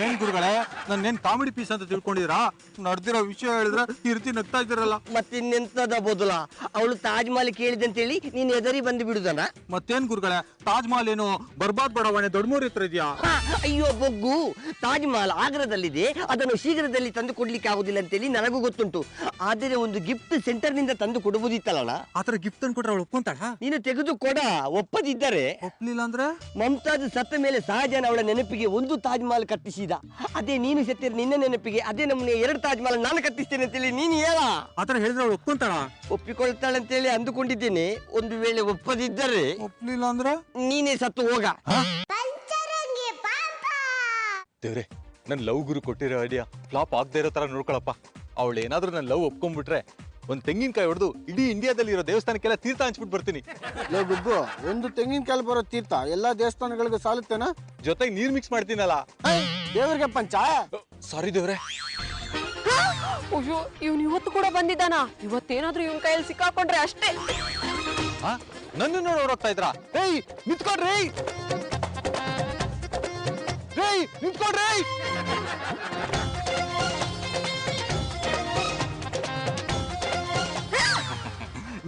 [SPEAKER 6] ಏನ್ ಗುರುಗಳೇ, ನನ್ನೇನ್ ಕಾಮಿಡಿ ಪೀಸ್ ಅಂತ ತಿಳ್ಕೊಂಡಿದ್ದೀರಾ? ನಡೆದಿರೋ ವಿಷಯ ಹೇಳಿದ್ರೆ ಈ ರೀತಿ ನಗ್ತಾ ಇದ್ದೀರಲ್ಲ.
[SPEAKER 4] ಮತ್ತಿನ್ನೆಂತದ ಬದಲ? ಅವಳು ತಾಜ್ ಮಹಲ್ ಕೇಳಿದಂತೇಳಿ ನೀನ್ ಎದರಿ ಬಂದು ಬಿಡುದನ?
[SPEAKER 6] ಮತ್ತೇನ್ ಗುರುಗಳೇ, ತಾಜ್ ಮಹಲ್ ಏನು ಬರ್ಬಾದ್ ಬಡಾವಣೆ ದೊಡ್ಡಮೂರ್ ಹತ್ರ ಇದೆಯಾ?
[SPEAKER 4] ಅಯ್ಯೋ ಬೊಗ್ಗು, ತಾಜ್ ಮಹಲ್ ಆಗ್ರಾದಲ್ಲಿದೆ, ಅದನ್ನು ಶೀಘ್ರದಲ್ಲಿ ತಂದು ಕೊಡ್ಲಿಕ್ಕೆ ಆಗುದಿಲ್ಲ ಅಂತೇಳಿ ನನಗೂ ಗೊತ್ತುಂಟು. ಆದರೆ ಒಂದು ಗಿಫ್ಟ್ ಸೆಂಟರ್ ನಿಂದ ತಂದು ಕೊಡಬಹುದಿತ್ತಲ್ಲ?
[SPEAKER 6] ಆತರ ಗಿಫ್ಟ್ ತಂದು ಕೊಟ್ರೆ ಅವಳು ಒಪ್ಕೊಂತಾಳ?
[SPEAKER 4] ನೀನು ತೆಗೆದು ಕೊಡ, ಒಪ್ಪದಿದ್ದರೆ.
[SPEAKER 6] ಒಪ್ಲಿಲ್ಲ ಅಂದ್ರೆ?
[SPEAKER 4] ಮಮತಾಜ್ ಸತ್ತ ಮೇಲೆ ಸಹಜಾನ್ ಅವಳ ನೆನಪಿಗೆ ಒಂದು ತಾಜ್ ಮಹಲ್ ಕಟ್ಟಿಸಿದ. ಅದೇ ನೀನು ಸತ್ತಿರ ನಿನ್ನ ನೆನಪಿಗೆ ಅದೇ ನಮ್ಮನೆ 2 ತಾಜ್ ಮಹಲ್ ನಾನು ಕಟ್ಟಿಸ್ತೇನೆ ಅಂತೇಳಿ ನೀನು ಹೇಳ.
[SPEAKER 6] ಆತರ ಹೇಳಿದ್ರೆ ಅವಳು ಒಪ್ಕೊಂತಾಳ?
[SPEAKER 4] ಒಪ್ಪಿಕೊಳ್ತಾಳೆ ಅಂತೇಳಿ ಅಂದುಕೊಂಡಿದ್ದೇನೆ. ಒಂದು ವೇಳೆ ಒಪ್ಪದಿದ್ದರೆ?
[SPEAKER 6] ಒಪ್ಲಿಲ್ಲ ಅಂದ್ರೆ
[SPEAKER 4] ನೀನೇ ಸತ್ತು ಹೋಗ.
[SPEAKER 6] ದೇವ್ರೆ, ನನ್ ಲವ್ ಗುರು ಕೊಟ್ಟಿರೋ ಐಡಿಯಾ ಫ್ಲಾಪ್ ಆಗದೆ ಇರೋ ತರ ನೋಡ್ಕೊಳಪ್ಪ. ಅವಳು ಏನಾದ್ರೂ ನನ್ ಲವ್ ಒಪ್ಕೊಂಡ್ಬಿಟ್ರೆ ಒಂದ್ ತೆಂಗಿನಕಾಯಿ ಹೊಡೆದು ಇಡೀ ಇಂಡಿಯಾದಲ್ಲಿ ಇರೋ ದೇವಸ್ಥಾನಕ್ಕೆಲ್ಲ ತೀರ್ಥ ಹಂಚ್ಬಿಟ್ಟು ಬರ್ತೀನಿ.
[SPEAKER 5] ಗುಬ್ಬು, ಒಂದು ತೆಂಗಿನಕಾಯಿ ಬರೋ ತೀರ್ಥ ಎಲ್ಲಾ ದೇವಸ್ಥಾನಗಳಿಗೂ ಸಾಲುತ್ತೇನಾ?
[SPEAKER 6] ಜೊತೆಗೆ ನೀರ್ ಮಿಕ್ಸ್ ಮಾಡ್ತೀನಲ್ಲ.
[SPEAKER 5] ದೇವ್ರಿಗೆ ಪಂಚ.
[SPEAKER 6] ಸಾರಿ ದೇವ್ರೆ.
[SPEAKER 2] ಅಯ್ಯೋ, ಇವ್ನು ಇವತ್ತು ಕೂಡ ಬಂದಿದ್ದಾನ? ಇವತ್ತೇನಾದ್ರೂ ಇವನ್ ಕೈಯಲ್ಲಿ ಸಿಕ್ಕಾಕೊಂಡ್ರೆ ಅಷ್ಟೇ.
[SPEAKER 6] ನನ್ನ ನೋಡೋಗ್ತಾ ಇದ್ರಾ? ಏಯ್ ನಿಂತ್ಕೊಡ್ರಿ, ನಿಂತ್ಕೊಡ್ರಿ.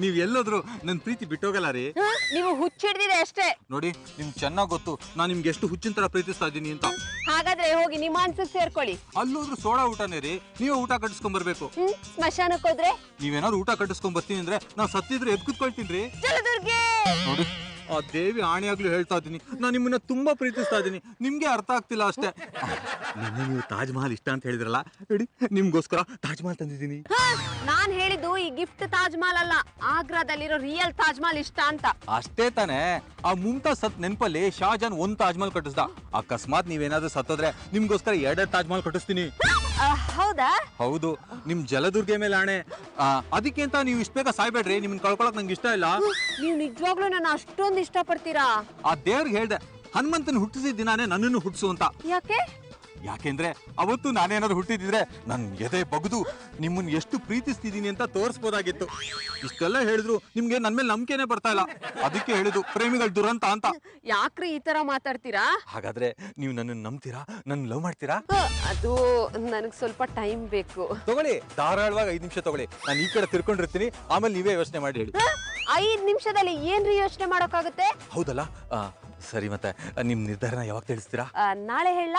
[SPEAKER 6] ನೀವ್ ಎಲ್ಲೋದ್ರು ನನ್ ಪ್ರೀತಿ ಬಿಟ್ಟೋಗಲ್ಲ ರೀ.
[SPEAKER 2] ನೀವು ಹುಚ್ಚಿಡ್ದಿದೆ ಅಷ್ಟೇ.
[SPEAKER 6] ನೋಡಿ, ನಿಮ್ಗೆ ಚೆನ್ನಾಗ್ ಗೊತ್ತು ನಾನ್ ನಿಮ್ಗೆ ಎಷ್ಟು ಹುಚ್ಚಿನ ತರ ಪ್ರೀತಿಸ್ತಾ ಇದ್ದೀನಿ ಅಂತ.
[SPEAKER 2] ಹಾಗಾದ್ರೆ ಇದ್ರೆ ಹೋಗಿ ನಿಮ್ಮ ಅನ್ಸಕ್ ಸೇರ್ಕೊಳ್ಳಿ.
[SPEAKER 6] ಅಲ್ಲೋದ್ರು ಸೋಡಾ ಊಟನೇ ರೀ, ನೀವೇ ಊಟ ಕಟ್ಟಿಸ್ಕೊಂಡ್ ಬರ್ಬೇಕು.
[SPEAKER 2] ಸ್ಮಶಾನಕ್ಕೆ ಹೋದ್ರೆ
[SPEAKER 6] ನೀವೇನಾದ್ರು ಊಟ ಕಟ್ಟಿಸ್ಕೊಂಡ್ ಬರ್ತೀನಿ ಅಂದ್ರೆ ನಾವ್ ಸತ್ತಿದ್ರೆ ಎದ್ ಕುತ್ಕೊಳ್ತೀನಿ.
[SPEAKER 2] ಜಲದುರ್ಗೆ
[SPEAKER 6] ನೋಡಿ, ಆ ದೇವಿ ಆಣೆಯಾಗ್ಲೂ ಹೇಳ್ತಾ ಇದ್ದೀನಿ, ನಾನು ನಿಮ್ಮನ್ನ ತುಂಬಾ ಪ್ರೀತಿಸ್ತಾ ಇದ್ದೀನಿ, ನಿಮ್ಗೆ ಅರ್ಥ ಆಗ್ತಿಲ್ಲ ಅಷ್ಟೇ. ನಿನ್ನೆ ನೀವು ತಾಜ್ ಮಹಲ್ ಇಷ್ಟ ಅಂತ ಹೇಳಿದ್ರಲ್ಲ, ಹೇಳಿ ನಿಮ್ಗೋಸ್ಕರ ತಾಜ್ ಮಹಲ್ ತಂದಿದ್ದೀನಿ.
[SPEAKER 2] ನಾನ್ ಹೇಳಿದ್ದು ಈ ಗಿಫ್ಟ್ ತಾಜ್ ಮಹಲ್ ಅಲ್ಲ, ಆಗ್ರಾದಲ್ಲಿರೋ ರಿಯಲ್ ತಾಜ್ ಮಹಲ್ ಇಷ್ಟ ಅಂತ.
[SPEAKER 6] ಅಷ್ಟೇ ತಾನೇ, ಆ ಮುಮ್ತಾಜ್ ಸತ್ ನೆನಪಲ್ಲಿ ಶಾಜಾನ್ ಒಂದ್ ತಾಜ್ ಮಹಲ್ ಕಟ್ಟಿಸ್ದ. ಅಕಸ್ಮಾತ್ ನೀವೇನಾದ್ರೂ ಸತ್ತೋದ್ರೆ ನಿಮ್ಗೋಸ್ಕರ 2 ತಾಜ್ ಮಹಲ್ ಕಟ್ಟಿಸ್ತೀನಿ.
[SPEAKER 2] ಹೌದಾ?
[SPEAKER 6] ಹೌದು, ನಿಮ್ ಜಲದುರ್ಗೆ ಮೇಲೆ ಆಣೆ. ಅದಕ್ಕೆ ಅಂತ ನೀವು ಇಷ್ಟ ಬೇಗ ಸಾಯ್ಬೇಡ್ರಿ, ನಿಮ್ಮನ್ನ ಕಳ್ಕೊಳಕ್ ನಂಗೆ ಇಷ್ಟ ಇಲ್ಲ.
[SPEAKER 2] ನೀವು ನಿಜವಾಗ್ಲೂ ನನ್ನ ಅಷ್ಟೊಂದು ಇಷ್ಟ ಪಡ್ತೀರಾ?
[SPEAKER 6] ಆ ದೇವ್ರಿಗೆ ಹೇಳ್ದೆ, ಹನುಮಂತನ ಹುಟ್ಟಿಸಿದ ದಿನಾನೇ ನನ್ನನ್ನು ಹುಟ್ಟಿಸು ಅಂತ.
[SPEAKER 2] ಯಾಕೆ?
[SPEAKER 6] ಯಾಕೆಂದ್ರೆ ಅವತ್ತು ನಾನೇನಾದ್ರು ಹುಟ್ಟಿದಿದ್ರೆ ನನ್ ಎದೆ ಬಗ್ದು ನಿಮ್ಮನ್ನ ಎಷ್ಟು ಪ್ರೀತಿಸ್ತಿದೀನಿ ಅಂತ ತೋರಿಸ್ಬೋದಾಗಿತ್ತು. ಇಷ್ಟೆಲ್ಲ ಹೇಳಿದ್ರು ನಿಮ್ಗೆ ನನ್ ಮೇಲೆ ನಂಬಿಕೆನೆ ಬರ್ತಾ ಇಲ್ಲ. ಅದಕ್ಕೆ ಹೇಳಿದ್ದು ಪ್ರೇಮಿಗಳ ದುರಂತ ಅಂತ.
[SPEAKER 2] ಯಾಕ್ರಿ ಈ ತರ ಮಾತಾಡ್ತೀರಾ?
[SPEAKER 6] ಹಾಗಾದ್ರೆ ನೀವು ನನ್ನನ್ನು ನಂಬ್ತೀರಾ, ನನ್ನ ಲವ್ ಮಾಡ್ತೀರಾ?
[SPEAKER 2] ಅದು ನನಗ್ ಸ್ವಲ್ಪ ಟೈಮ್ ಬೇಕು.
[SPEAKER 6] ತಗೊಳ್ಳಿ, ಧಾರಾಳವಾಗಿ 5 ನಿಮಿಷ ತಗೊಳ್ಳಿ. ನಾನು ಈ ಕಡೆ ತಿರ್ಕೊಂಡಿರ್ತೀನಿ, ಆಮೇಲೆ ನೀವೇ ಯೋಚನೆ ಮಾಡಿ ಹೇಳಿ.
[SPEAKER 2] 5 ನಿಮಿಷದಲ್ಲಿ ಏನ್ರಿ ಯೋಚನೆ ಮಾಡೋಕ್ಕಾಗುತ್ತೆ?
[SPEAKER 6] ಹೌದಲ್ಲ? ಸರಿ, ಮತ್ತೆ ನಿಮ್ ನಿರ್ಧಾರನ ಯಾವಾಗ ತಿಳಿಸ್ತೀರಾ?
[SPEAKER 2] ನಾಳೆ ಹೇಳ.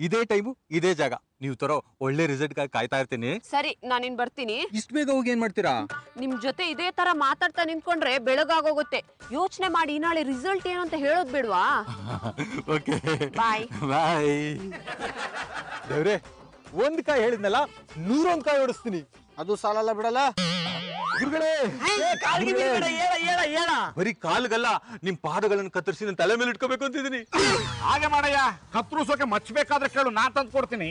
[SPEAKER 6] ಇದೇ ಟೈಮು ಇದೇ ಜಾಗ. ನೀವು ತರೋ ಒಳ್ಳೆ ರಿಸಲ್ಟ್ ಕಾಯ್ತಾ ಇರ್ತೀನಿ.
[SPEAKER 2] ಸರಿ, ನಾನಿನ್ ಬರ್ತೀನಿ.
[SPEAKER 6] ಇಷ್ಟು ಬೇಗ ಹೋಗಿ ಏನ್ ಮಾಡ್ತೀರಾ?
[SPEAKER 2] ನಿಮ್ ಜೊತೆ ಇದೇ ತರ ಮಾತಾಡ್ತಾ ನಿಂತ್ಕೊಂಡ್ರೆ ಬೆಳಗಾಗೋಗುತ್ತೆ. ಯೋಚನೆ ಮಾಡಿ ನಾಳೆ ರಿಸಲ್ಟ್ ಏನು ಅಂತ ಹೇಳೋದ್ ಬಿಡ್ವಾ?
[SPEAKER 6] ಓಕೆ,
[SPEAKER 2] ಬಾಯ್
[SPEAKER 6] ಬಾಯ್. ದೇವ್ರೆ, 1 ಕಾಯಿ ಹೇಳಿದ್ನಲ್ಲ, 101 ಕಾಯಿ ಓಡಿಸ್ತೀನಿ.
[SPEAKER 4] ಅದು ಸಾಲಲ್ಲ ಬಿಡಲ್ಲ.
[SPEAKER 6] ಗುರುಗಳೇ, ಬರೀ ಕಾಲ್ಗಲ್ಲ, ನಿಮ್ ಪಾದಗಳನ್ನು ಕತ್ತರಿಸಿ ನನ್ನ ತಲೆ ಮೇಲೆ ಇಟ್ಕೋಬೇಕು ಅಂತಿದ್ದೀನಿ.
[SPEAKER 5] ಹಾಗೆ ಮಾಡಯ್ಯ, ಕತ್ರಿಸೋಕೆ ಮಚ್ಚಬೇಕಾದ್ರೆ ಕೇಳು, ನಾ ತಂದು ಕೊಡ್ತೀನಿ.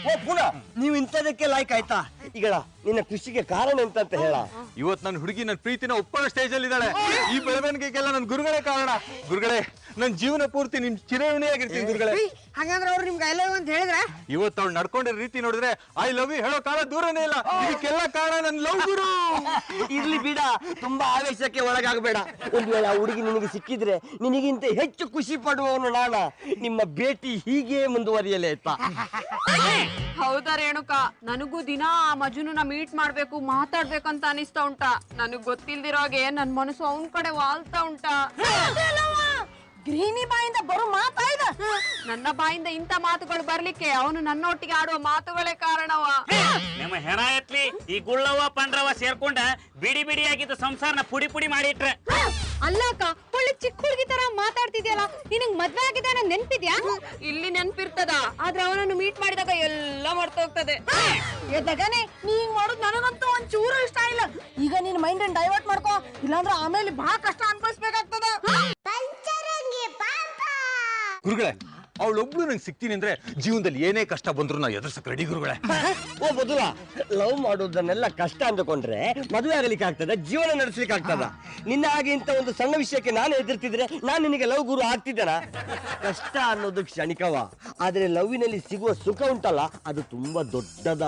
[SPEAKER 4] ಓ ಪುನಃ ನೀವು ಇಂಥದಕ್ಕೆ ಲಾಯ್ಕ್ ಆಯ್ತಾ? ಈಗ ನಿನ್ನ ಖುಷಿಗೆ ಕಾರಣ ಎಂತ ಹೇಳ?
[SPEAKER 6] ಇವತ್ ನನ್ನ ಹುಡುಗಿ ನನ್ನ ಪ್ರೀತಿನ ಒಪ್ಪೋ ಸ್ಟೇಜ್ ಅಲ್ಲಿ ಇದ್ದಾಳೆ. ಈ ಬೆಳವಣಿಗೆಗೆಲ್ಲ ನನ್ನ ಗುರುಗಳೇ ಕಾರಣ. ಗುರುಗಳೇ, ನನ್ನ ಜೀವನ ಪೂರ್ತಿ ನಿಮ್ ಚಿರಋಣಿಯಾಗಿರ್ತೀನಿ ಗುರುಗಳೇ.
[SPEAKER 4] ಹಾಗಂದ್ರೆ ಅವ್ರು ನಿಮ್ಗೆ ಐ ಲವ್ ಅಂತ ಹೇಳಿದ್ರೆ?
[SPEAKER 6] ಇವತ್ತು ಅವ್ಳು ನಡ್ಕೊಂಡಿರೋ ರೀತಿ ನೋಡಿದ್ರೆ ಐ ಲವ್ ಯು ಹೇಳೋ ಕಾಲ ದೂರನೇ ಇಲ್ಲ. ಇದಕ್ಕೆಲ್ಲ ಕಾರಣ ನನ್ನ ಲವ್ ಗುರು.
[SPEAKER 4] ಇರ್ಲಿ ಬಿಡ, ತುಂಬಾ ಆವೇಶಕ್ಕೆ ಒಳಗಾಗಬೇಡ. ಒಂದ್ ವೇಳೆ ಆ ಹುಡುಗಿ ನಿನಗೆ ಸಿಕ್ಕಿದ್ರೆ ನಿನಗಿಂತ ಹೆಚ್ಚು ಖುಷಿ ಪಡುವವನು ನಾನ. ನಿಮ್ಮ ಭೇಟಿ ಹೀಗೆ ಮುಂದುವರಿಯಲೇ ಆಯ್ತಾ?
[SPEAKER 2] ಹೌದಾ ರೇಣುಕಾ, ನನಗೂ ದಿನ ಆ ಮಜುನ ಮೀಟ್ ಮಾಡ್ಬೇಕು, ಮಾತಾಡ್ಬೇಕಂತ ಅನಿಸ್ತಾ ಉಂಟಾ. ನನಗ್ ಗೊತ್ತಿಲ್ದಿರೋಗೆ ನನ್ ಮನಸ್ಸು ಅವನ್ ಕಡೆ ವಾಲ್ತಾ ಉಂಟಾ.
[SPEAKER 1] ಗೃಹಿಣಿ ಬಾಯಿಂದ ಬರೋ ಮಾತಾಯ್ದ.
[SPEAKER 2] ನನ್ನ ಬಾಯಿಂದ ಇಂಥ ಮಾತುಗಳು ಬರ್ಲಿಕ್ಕೆ ಅವನು ನನ್ನೊಟ್ಟಿಗೆ ಆಡುವ ಮಾತುಗಳೇ ಕಾರಣವ.
[SPEAKER 3] ನಿಮ್ಮ ಹೆಣ ಎತ್ಲಿ, ಈ ಗುಳ್ಳವ್ವ ಪಂಡ್ರವ ಸೇರ್ಕೊಂಡ ಬಿಡಿ ಬಿಡಿಯಾಗಿದ್ದ ಸಂಸಾರನ ಪುಡಿ ಪುಡಿ ಮಾಡಿಟ್ರೆ.
[SPEAKER 2] ಅಲ್ಲ ಅಕ್ಕ, ಒಳ್ಳೆ ಚಿಕ್ಕ ಹುಡುಗಿ ತರ ಮಾತಾಡ್ತಿದ್ಯಲ್ಲ, ನಿನಗ್ ಮದ್ವೆ ಆಗಿದೆ ಅನ್ನೋ ನೆನ್ಪಿದ್ಯಾ? ಇಲ್ಲಿ ನೆನ್ಪಿರ್ತದ, ಆದ್ರೆ ಅವನನ್ನು ಮೀಟ್ ಮಾಡಿದಾಗ ಎಲ್ಲ ಮರ್ತೋಗ್ತದೆ.
[SPEAKER 1] ಎದಗನೆ ನೀ ಹಿಂಗ್ ಮಾಡೋದು ನನಗಂತೂ ಒಂದ್ ಚೂರು ಇಷ್ಟ ಇಲ್ಲ. ಈಗ ನಿನ್ ಮೈಂಡ್ ಡೈವರ್ಟ್ ಮಾಡ್ಕೋ, ಇಲ್ಲಾಂದ್ರೆ ಆಮೇಲೆ ಬಹಳ ಕಷ್ಟ ಅನ್ಭವಿಸ್ಬೇಕಾಗ್ತದ.
[SPEAKER 6] ಗುರುಗಳೇ, ಅವಳೊಬ್ಳು ನಂಗೆ ಸಿಗ್ತೀನಿ ಅಂದ್ರೆ ಜೀವನದಲ್ಲಿ ಏನೇ ಕಷ್ಟ ಬಂದ್ರು ನಾ ಎದುರ್ಸಕ್ ರೆಡಿ ಗುರುಗಳೇ.
[SPEAKER 4] ಓ ಬದುಲ, ಲವ್ ಮಾಡೋದನ್ನೆಲ್ಲ ಕಷ್ಟ ಅಂದುಕೊಂಡ್ರೆ ಮದುವೆ ಆಗಲಿಕ್ಕೆ ಆಗ್ತದ? ಜೀವನ ನಡೆಸಲಿಕ್ಕೆ ಆಗ್ತದ? ನಿನ್ನ ಹಾಗೆ ಇಂತ ಒಂದು ಸಣ್ಣ ವಿಷಯಕ್ಕೆ ನಾನು ಎದುರ್ತಿದ್ರೆ ನಾನು ನಿನಗೆ ಲವ್ ಗುರು ಆಗ್ತಿದ್ದೇನಾ? ಕಷ್ಟ ಅನ್ನೋದು ಕ್ಷಣಿಕವ, ಆದ್ರೆ ಲವ್ವಿನಲ್ಲಿ ಸಿಗುವ ಸುಖ ಉಂಟಲ್ಲ, ಅದು ತುಂಬಾ ದೊಡ್ಡದ.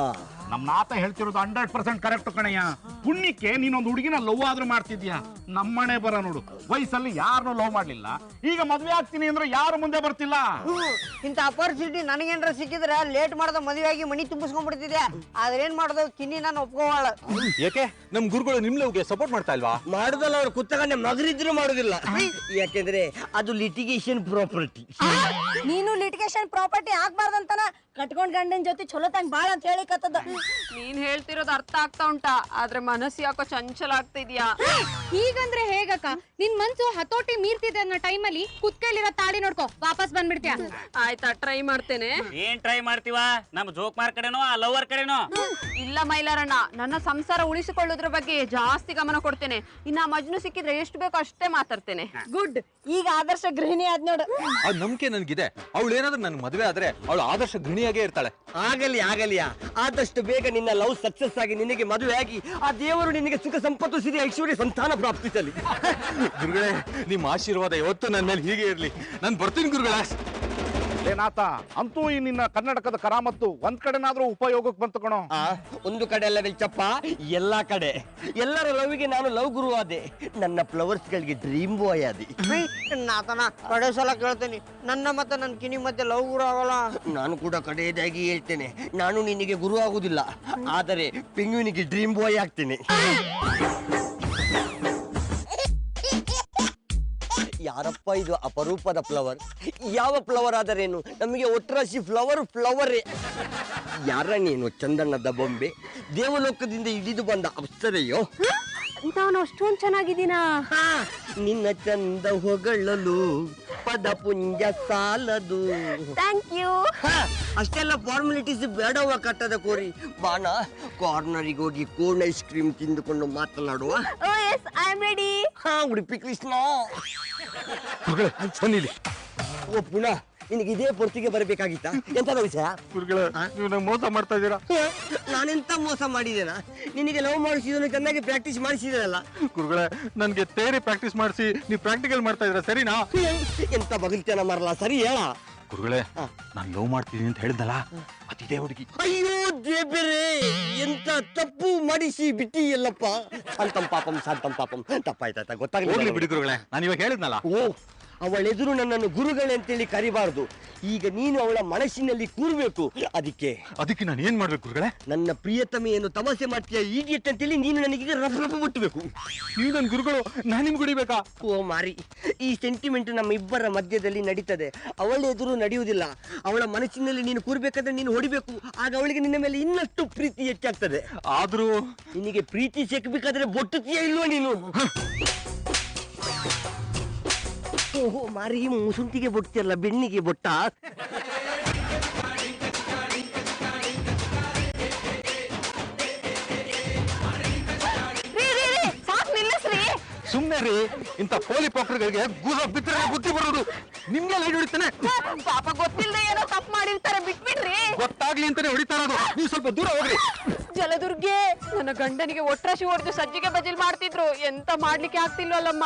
[SPEAKER 5] ನಮ್ಮ ನಾತ ಹೇಳ್ತಿರೋದು 100% ಕರೆಕ್ಟ್ ಕಣಯ್ಯ. ಪುಣ್ಯಕ್ಕೆ ನೀನೊಂದು ಹುಡುಗಿನ ಲವ್ ಆದ್ರೂ ಮಾಡ್ತಿದ್ಯಾ. ನಮ್ಮನೆ ಬರ ನೋಡು, ವಯಸ್ಸಲ್ಲಿ ಯಾರನ್ನೂ ಲವ್ ಮಾಡ್ಲಿಲ್ಲ, ಈಗ ಮದ್ವೆ ಆಗ್ತೀನಿ ಅಂದ್ರೆ ಯಾರು ಮುಂದೆ ಬರ್ತಿಲ್ಲ.
[SPEAKER 4] ಇಂತ ಅಪರ್ಚುನಿಟಿ ನನಗೇನ್ರ ಸಿಕ್ಕಿದ್ರೆ ಲೇಟ್ ಮಾಡದ ಮದುವೆ ಆಗಿ ಮನಿ ತುಂಬಿಸ್ಕೊಂಡ್ಬಿಡ್ತಿದ್ದೆ. ಆದ್ರೆ ಏನ್ ಮಾಡೋದು, ಕಿನ್ನಿ ನಾನು ಒಪ್ಕೋವಾಳ.
[SPEAKER 6] ಯಾಕೆ ನಮ್ ಗುರುಗಳು ನಿಮ್ ಲವ್ಗೆ ಸಪೋರ್ಟ್ ಮಾಡ್ತಾ ಇಲ್ವಾ?
[SPEAKER 4] ಮಾಡುದಲ್ಲ, ಅವ್ರು ಕುತ್ತಗಂಡೆ ಮಗರಿದ್ರು ಮಾಡುದಿಲ್ಲ. ಯಾಕೆಂದ್ರೆ ಅದು ಲಿಟಿಗೇಷನ್ ಪ್ರಾಪರ್ಟಿ.
[SPEAKER 1] ನೀನು ಲಿಟಿಗೇಷನ್ ಪ್ರಾಪರ್ಟಿ ಆಗ್ಬಾರ್ದಂತನ ಕಟ್ಕೊಂಡ್ ಗಂಡನ ಜೊತೆ ಚಲೋ ತಂಗ್ ಬಾಳ ಅಂತ ಹೇಳಿಕತ್ತದ.
[SPEAKER 2] ನೀನ್ ಹೇಳ್ತಿರೋದು ಅರ್ಥ ಆಗ್ತಾ ಉಂಟಾ, ಆದ್ರೆ ಮನಸ್ಸು ಯಾಕೋ ಚಂಚಲ ಆಗ್ತಿದ್ಯಾ. ಹೀಗಂದ್ರೆ ಹೇಗಕ್ಕ? ನಿನ್ ಮನ್ಸು ಹತೋಟಿ ಮೀರ್ತಿದೆ ಅನ್ನೋ ಟೈಮಲ್ಲಿ ಕುತ್ಕೈಲಿರೋ ತಾಳಿ ನೋಡ್ಕೋ, ವಾಪಸ್ ಬಂದ್ಬಿಡ್ತೀಯ. ಆಯ್ತಾ, ಟ್ರೈ ಮಾಡ್ತೇನೆ.
[SPEAKER 3] ಏನ್ ಟ್ರೈ ಮಾಡ್ತೀವ? ನಮ್ ಜೋಕ್ಮಾರ್ ಕಡೆನೋ ಆ ಲವರ್ ಕಡೆನೋ?
[SPEAKER 2] ಇಲ್ಲ ಮೈಲಾರಣ್ಣ, ನನ್ನ ಸಂಸಾರ ಉಳಿಸಿಕೊಳ್ಳೋದ್ರ ಬಗ್ಗೆ ಜಾಸ್ತಿ ಗಮನ ಕೊಡ್ತೇನೆ. ಇನ್ನ ಮಜ್ನು ಸಿಕ್ಕಿದ್ರೆ ಎಷ್ಟು ಬೇಕೋ ಅಷ್ಟೇ ಮಾತಾಡ್ತೇನೆ.
[SPEAKER 1] ಗುಡ್, ಈಗ ಆದರ್ಶ ಗೃಹಿಣಿ ಆದ್ ನೋಡು.
[SPEAKER 6] ಆ ನಂಬಿಕೆ ನನ್ಗಿದೆ. ಅವಳು ಏನಾದ್ರೂ ನನ್ ಮದ್ವೆ ಆದ್ರೆ ಅವಳು ಆದರ್ಶ ಗೃಹಿಣಿಯಾಗೇ ಇರ್ತಾಳೆ.
[SPEAKER 4] ಆಗಲಿ ಆಗಲಿಯಾ, ಆದಷ್ಟು ಬೇಗ ನಿನ್ನ ಲವ್ ಸಕ್ಸಸ್ ಆಗಿ ನಿನಗೆ ಮದುವೆ ಆಗಿ ಆ ದೇವರು ನಿನಗೆ ಸುಖ ಸಂಪತ್ತು ಸಿರಿ ಐಶ್ವರ್ಯ ಸಂತಾನ ಪ್ರಾಪ್ತಿಸಲಿ.
[SPEAKER 6] ಗುರುಗಳೇ, ನಿಮ್ಮ ಆಶೀರ್ವಾದ ಯಾವತ್ತೂ ನನ್ನ ಮೇಲೆ ಹೀಗೆ ಇರ್ಲಿ. ನಾನು ಬರ್ತೀನಿ ಗುರುಗಳೇ.
[SPEAKER 5] ಏನಾತ, ಅಂತೂ ಈ ನಿನ್ನ ಕರ್ನಾಟಕದ ಕರಾಮತ್ತು ಒಂದ್ ಕಡೆನಾದ್ರೂ ಉಪಯೋಗಕ್ಕೆ ಬಂತು ಕಣೋ.
[SPEAKER 4] ಒಂದು ಕಡೆ ಅಲ್ಲ ಬೆಚ್ಚಪ್ಪ, ಎಲ್ಲಾ ಕಡೆ. ಎಲ್ಲರ ಲವ್ಗೆ ನಾನು ಲವ್ ಗುರು ಆದೆ, ನನ್ನ ಫ್ಲವರ್ಸ್ ಗಳಿಗೆ ಡ್ರೀಮ್ ಬಾಯ್ ಆದೆ. ನಾತನ ಕಡೆ ಸಲ ಕೇಳ್ತೇನೆ, ನನ್ನ ಮತ್ತೆ ನನ್ನ ಕಿನಿ ಮತ್ತೆ ಲವ್ ಗುರು ಆಗಲ್ಲ. ನಾನು ಕೂಡ ಕಡೆಯದಾಗಿ ಹೇಳ್ತೇನೆ, ನಾನು ನಿನಗೆ ಗುರು ಆಗುದಿಲ್ಲ, ಆದರೆ ಪೆಂಗ್ವಿನಿಗೆ ಡ್ರೀಮ್ ಬಾಯ್ ಆಗ್ತೇನೆ. ಯಾರಪ್ಪ ಇದು ಅಪರೂಪದ ಫ್ಲವರ್? ಯಾವ ಫ್ಲವರ್ ಆದರೇನು, ನಮಗೆ ಒಟ್ರಾಶಿ ಫ್ಲವರೇ. ಯಾರ ನೀನು ಚಂದಣ್ಣದ ಬೊಂಬೆ? ದೇವಲೋಕದಿಂದ ಇಳಿದು ಬಂದ ಅಪ್ಸರೆಯೋ?
[SPEAKER 2] ನಾನು ಅಷ್ಟೊಂದು ಚೆನ್ನಾಗಿದ್ದೀನಾ?
[SPEAKER 4] ನಿನ್ನ ಚಂದ ಹೊಗಳಲು ಪದ ಪುಂಜ ಸಾಲದು.
[SPEAKER 2] Thank you.
[SPEAKER 4] ಅಷ್ಟೆಲ್ಲ ಫಾರ್ಮಾಲಿಟೀಸ್ ಬೇಡವ ಕಟ್ಟದ ಕೋರಿ. ಬಾಣ ಕಾರ್ನರಿಗೆ ಹೋಗಿ ಕೋನ್ ಐಸ್ ಕ್ರೀಮ್ ತಿಂದುಕೊಂಡು ಮಾತನಾಡುವ.
[SPEAKER 2] Oh yes, I am ready.
[SPEAKER 4] Udupi Krishna ಓ ಪುನಃ ನಿನಗೆ ಇದೇ ಪೊರ್ತಿಗೆ ಬರಬೇಕಾಗಿತ್ತ? ಎಂತದ ವಿಷಯ?
[SPEAKER 6] ನೀವು ನಂಗೆ ಮೋಸ ಮಾಡ್ತಾ ಇದ್ದೀರಾ.
[SPEAKER 4] ನಾನೆಂತ ಮೋಸ ಮಾಡಿದ್ದೇನಾ? ನಿನಗೆ ಲವ್ ಮಾಡಿಸಿದನು ಚೆನ್ನಾಗಿ ಪ್ರಾಕ್ಟೀಸ್ ಮಾಡಿಸಿದಲ್ಲ.
[SPEAKER 6] ಗುರುಗಳೇ, ನನ್ಗೆ ತೇರಿ ಪ್ರಾಕ್ಟೀಸ್ ಮಾಡಿಸಿ ನೀವು ಪ್ರಾಕ್ಟಿಕಲ್ ಮಾಡ್ತಾ ಇದ್ದೀರಾ, ಸರಿನಾ?
[SPEAKER 4] ಎಂತ ಬಗಲ್ತೇನ ಮರಲ್ಲ, ಸರಿ ಹೇಳ.
[SPEAKER 6] ಗುರುಗಳೇ, ನಾನು ಲವ್ ಮಾಡ್ತೀನಿ ಅಂತ ಹೇಳಿದಲ್ಲ, ಅದಿದೆ ಹುಡುಗಿ.
[SPEAKER 4] ಅಯ್ಯೋ ದೇವರೇ, ಎಂತ ತಪ್ಪು ಮಾಡಿಸಿ ಬಿಟ್ಟಿ ಎಲ್ಲಪ್ಪ. ಶಾಂತಂ ಪಾಪಂ ತಪ್ಪಾಯ್ತಾಯ್ತಾ?
[SPEAKER 6] ಹೋಗ್ಲಿ
[SPEAKER 4] ಗೊತ್ತಾಗಲಿ
[SPEAKER 6] ಬಿಡಿ ಗುರುಗಳೇ, ನಾನು ಇವಾಗ ಹೇಳಿದ್ನಲ್ಲ.
[SPEAKER 4] ಓ, ಅವಳೆದುರು ನನ್ನನ್ನು ಗುರುಗಳೇ ಅಂತೇಳಿ ಕರಿಬಾರ್ದು. ಈಗ ನೀನು ಅವಳ ಮನಸ್ಸಿನಲ್ಲಿ ಕೂರ್ಬೇಕು. ಅದಕ್ಕೆ
[SPEAKER 6] ನಾನು ಏನ್ ಮಾಡ್ಬೇಕು ಗುರುಗಳೇ?
[SPEAKER 4] ನನ್ನ ಪ್ರಿಯತಮೆಯನ್ನು ತಮಾಷೆ ಮಾಡ್ತೀಯ ಈಗಿಟ್ ಅಂತೇಳಿ ನೀನು ನನಗೆ ರಫ ಮುಟ್ಟಬೇಕು.
[SPEAKER 6] ನೀವು ನನ್ನ ಗುರುಗಳು, ನಾನು ನಿಮ್ಗೆ ಗುಡಿಬೇಕಾ?
[SPEAKER 4] ಓ ಮಾರಿ, ಈ ಸೆಂಟಿಮೆಂಟ್ ನಮ್ಮ ಇಬ್ಬರ ಮಧ್ಯದಲ್ಲಿ ನಡೀತದೆ. ಅವಳ ಎದುರು ನಡೆಯುವುದಿಲ್ಲ. ಅವಳ ಮನಸ್ಸಿನಲ್ಲಿ ನೀನು ಕೂರ್ಬೇಕಾದ್ರೆ ನೀನು ಹೊಡಿಬೇಕು. ಆಗ ಅವಳಿಗೆ ನಿನ್ನ ಮೇಲೆ ಇನ್ನಷ್ಟು ಪ್ರೀತಿ ಹೆಚ್ಚಾಗ್ತದೆ.
[SPEAKER 6] ಆದ್ರೂ
[SPEAKER 4] ನಿನಗೆ ಪ್ರೀತಿ ಸಿಕ್ಬೇಕಾದ್ರೆ ಬೊಟ್ಟುತ್ತೀಯ ಇಲ್ವಾ ನೀನು? ಓಹೋ ಮಾರಿ, ಮುಸುಂಟಿಗೆ ಬೊಟ್ಟಿಯಲ್ಲ, ಬೆನ್ನಿಗೆ ಬೊಟ್ಟ.
[SPEAKER 2] ಸಾಕ್ ನಿಲ್ಲಿಸ್ರಿ.
[SPEAKER 6] ಸುಮ್ನೆ ರೀ, ಇಂಥ ಪೋಲಿ ಪಾಕ್ರಿಗೆ ಗುರ ಬಿದ್ದರೆ ಬುದ್ಧಿ ಬರೋದು. ನಿಮ್ಗೆ ಲೈಟ್ ಹೊಡಿತಾನೆ.
[SPEAKER 2] ಪಾಪ ಗೊತ್ತಿಲ್ಲದೆ ಏನೋ ತಪ್ಪು ಮಾಡಿರ್ತಾರೆ, ಬಿಟ್ಬಿಡ್ರಿ.
[SPEAKER 6] ಗೊತ್ತಾಗ್ಲಿ ಅಂತಾನೆ ಹೊಡಿತಾ ಇರೋದು. ನೀವು ಸ್ವಲ್ಪ ದೂರ ಹೋಗ್ರಿ.
[SPEAKER 2] ಜಲದುರ್ಗೆ, ನನ್ನ ಗಂಡನಿಗೆ ಒಟ್ರಾಶಿ ಹೊಡೆದು ಸಜ್ಜಿಗೆ ಬಜಿಲ್ ಮಾಡ್ತಿದ್ರು. ಎಂತ ಮಾಡ್ಲಿಕ್ಕೆ ಆಗ್ತಿಲ್ವಲ್ಲಮ್ಮ.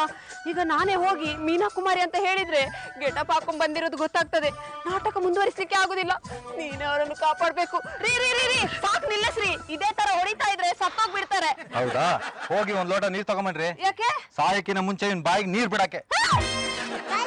[SPEAKER 2] ಈಗ ನಾನೇ ಹೋಗಿ ಮೀನಾ ಕುಮಾರಿ ಅಂತ ಹೇಳಿದ್ರೆ ಗೆಟಪ್ ಹಾಕೊಂಡ್ ಬಂದಿರೋದು ಗೊತ್ತಾಗ್ತದೆ. ನಾಟಕ ಮುಂದುವರಿಸ್ಲಿಕ್ಕೆ ಆಗುದಿಲ್ಲ. ನೀನೇ ಅವರನ್ನು ಕಾಪಾಡ್ಬೇಕು. ರೀ ರೀ ರೀ ರೀ, ಸಾಕ್ ನಿಲ್ಲಿಸ್ರಿ. ಇದೇ ತರ ಹೊಡಿತಾ ಇದ್ರೆ ಸತ್ತೋಗ್ಬಿಡ್ತಾರೆ.
[SPEAKER 6] ಹೌದಾ? ಹೋಗಿ ಒಂದ್ ಲೋಟ ನೀರ್ ತಗೊಂಬನ್ರಿ.
[SPEAKER 2] ಯಾಕೆ?
[SPEAKER 6] ಸಾಯಕ್ಕಿನ ಮುಂಚೆ ಇವ್ನ ಬಾಯಿಗೆ ನೀರ್ ಬಿಡಕ್ಕೆ.
[SPEAKER 2] ಆ!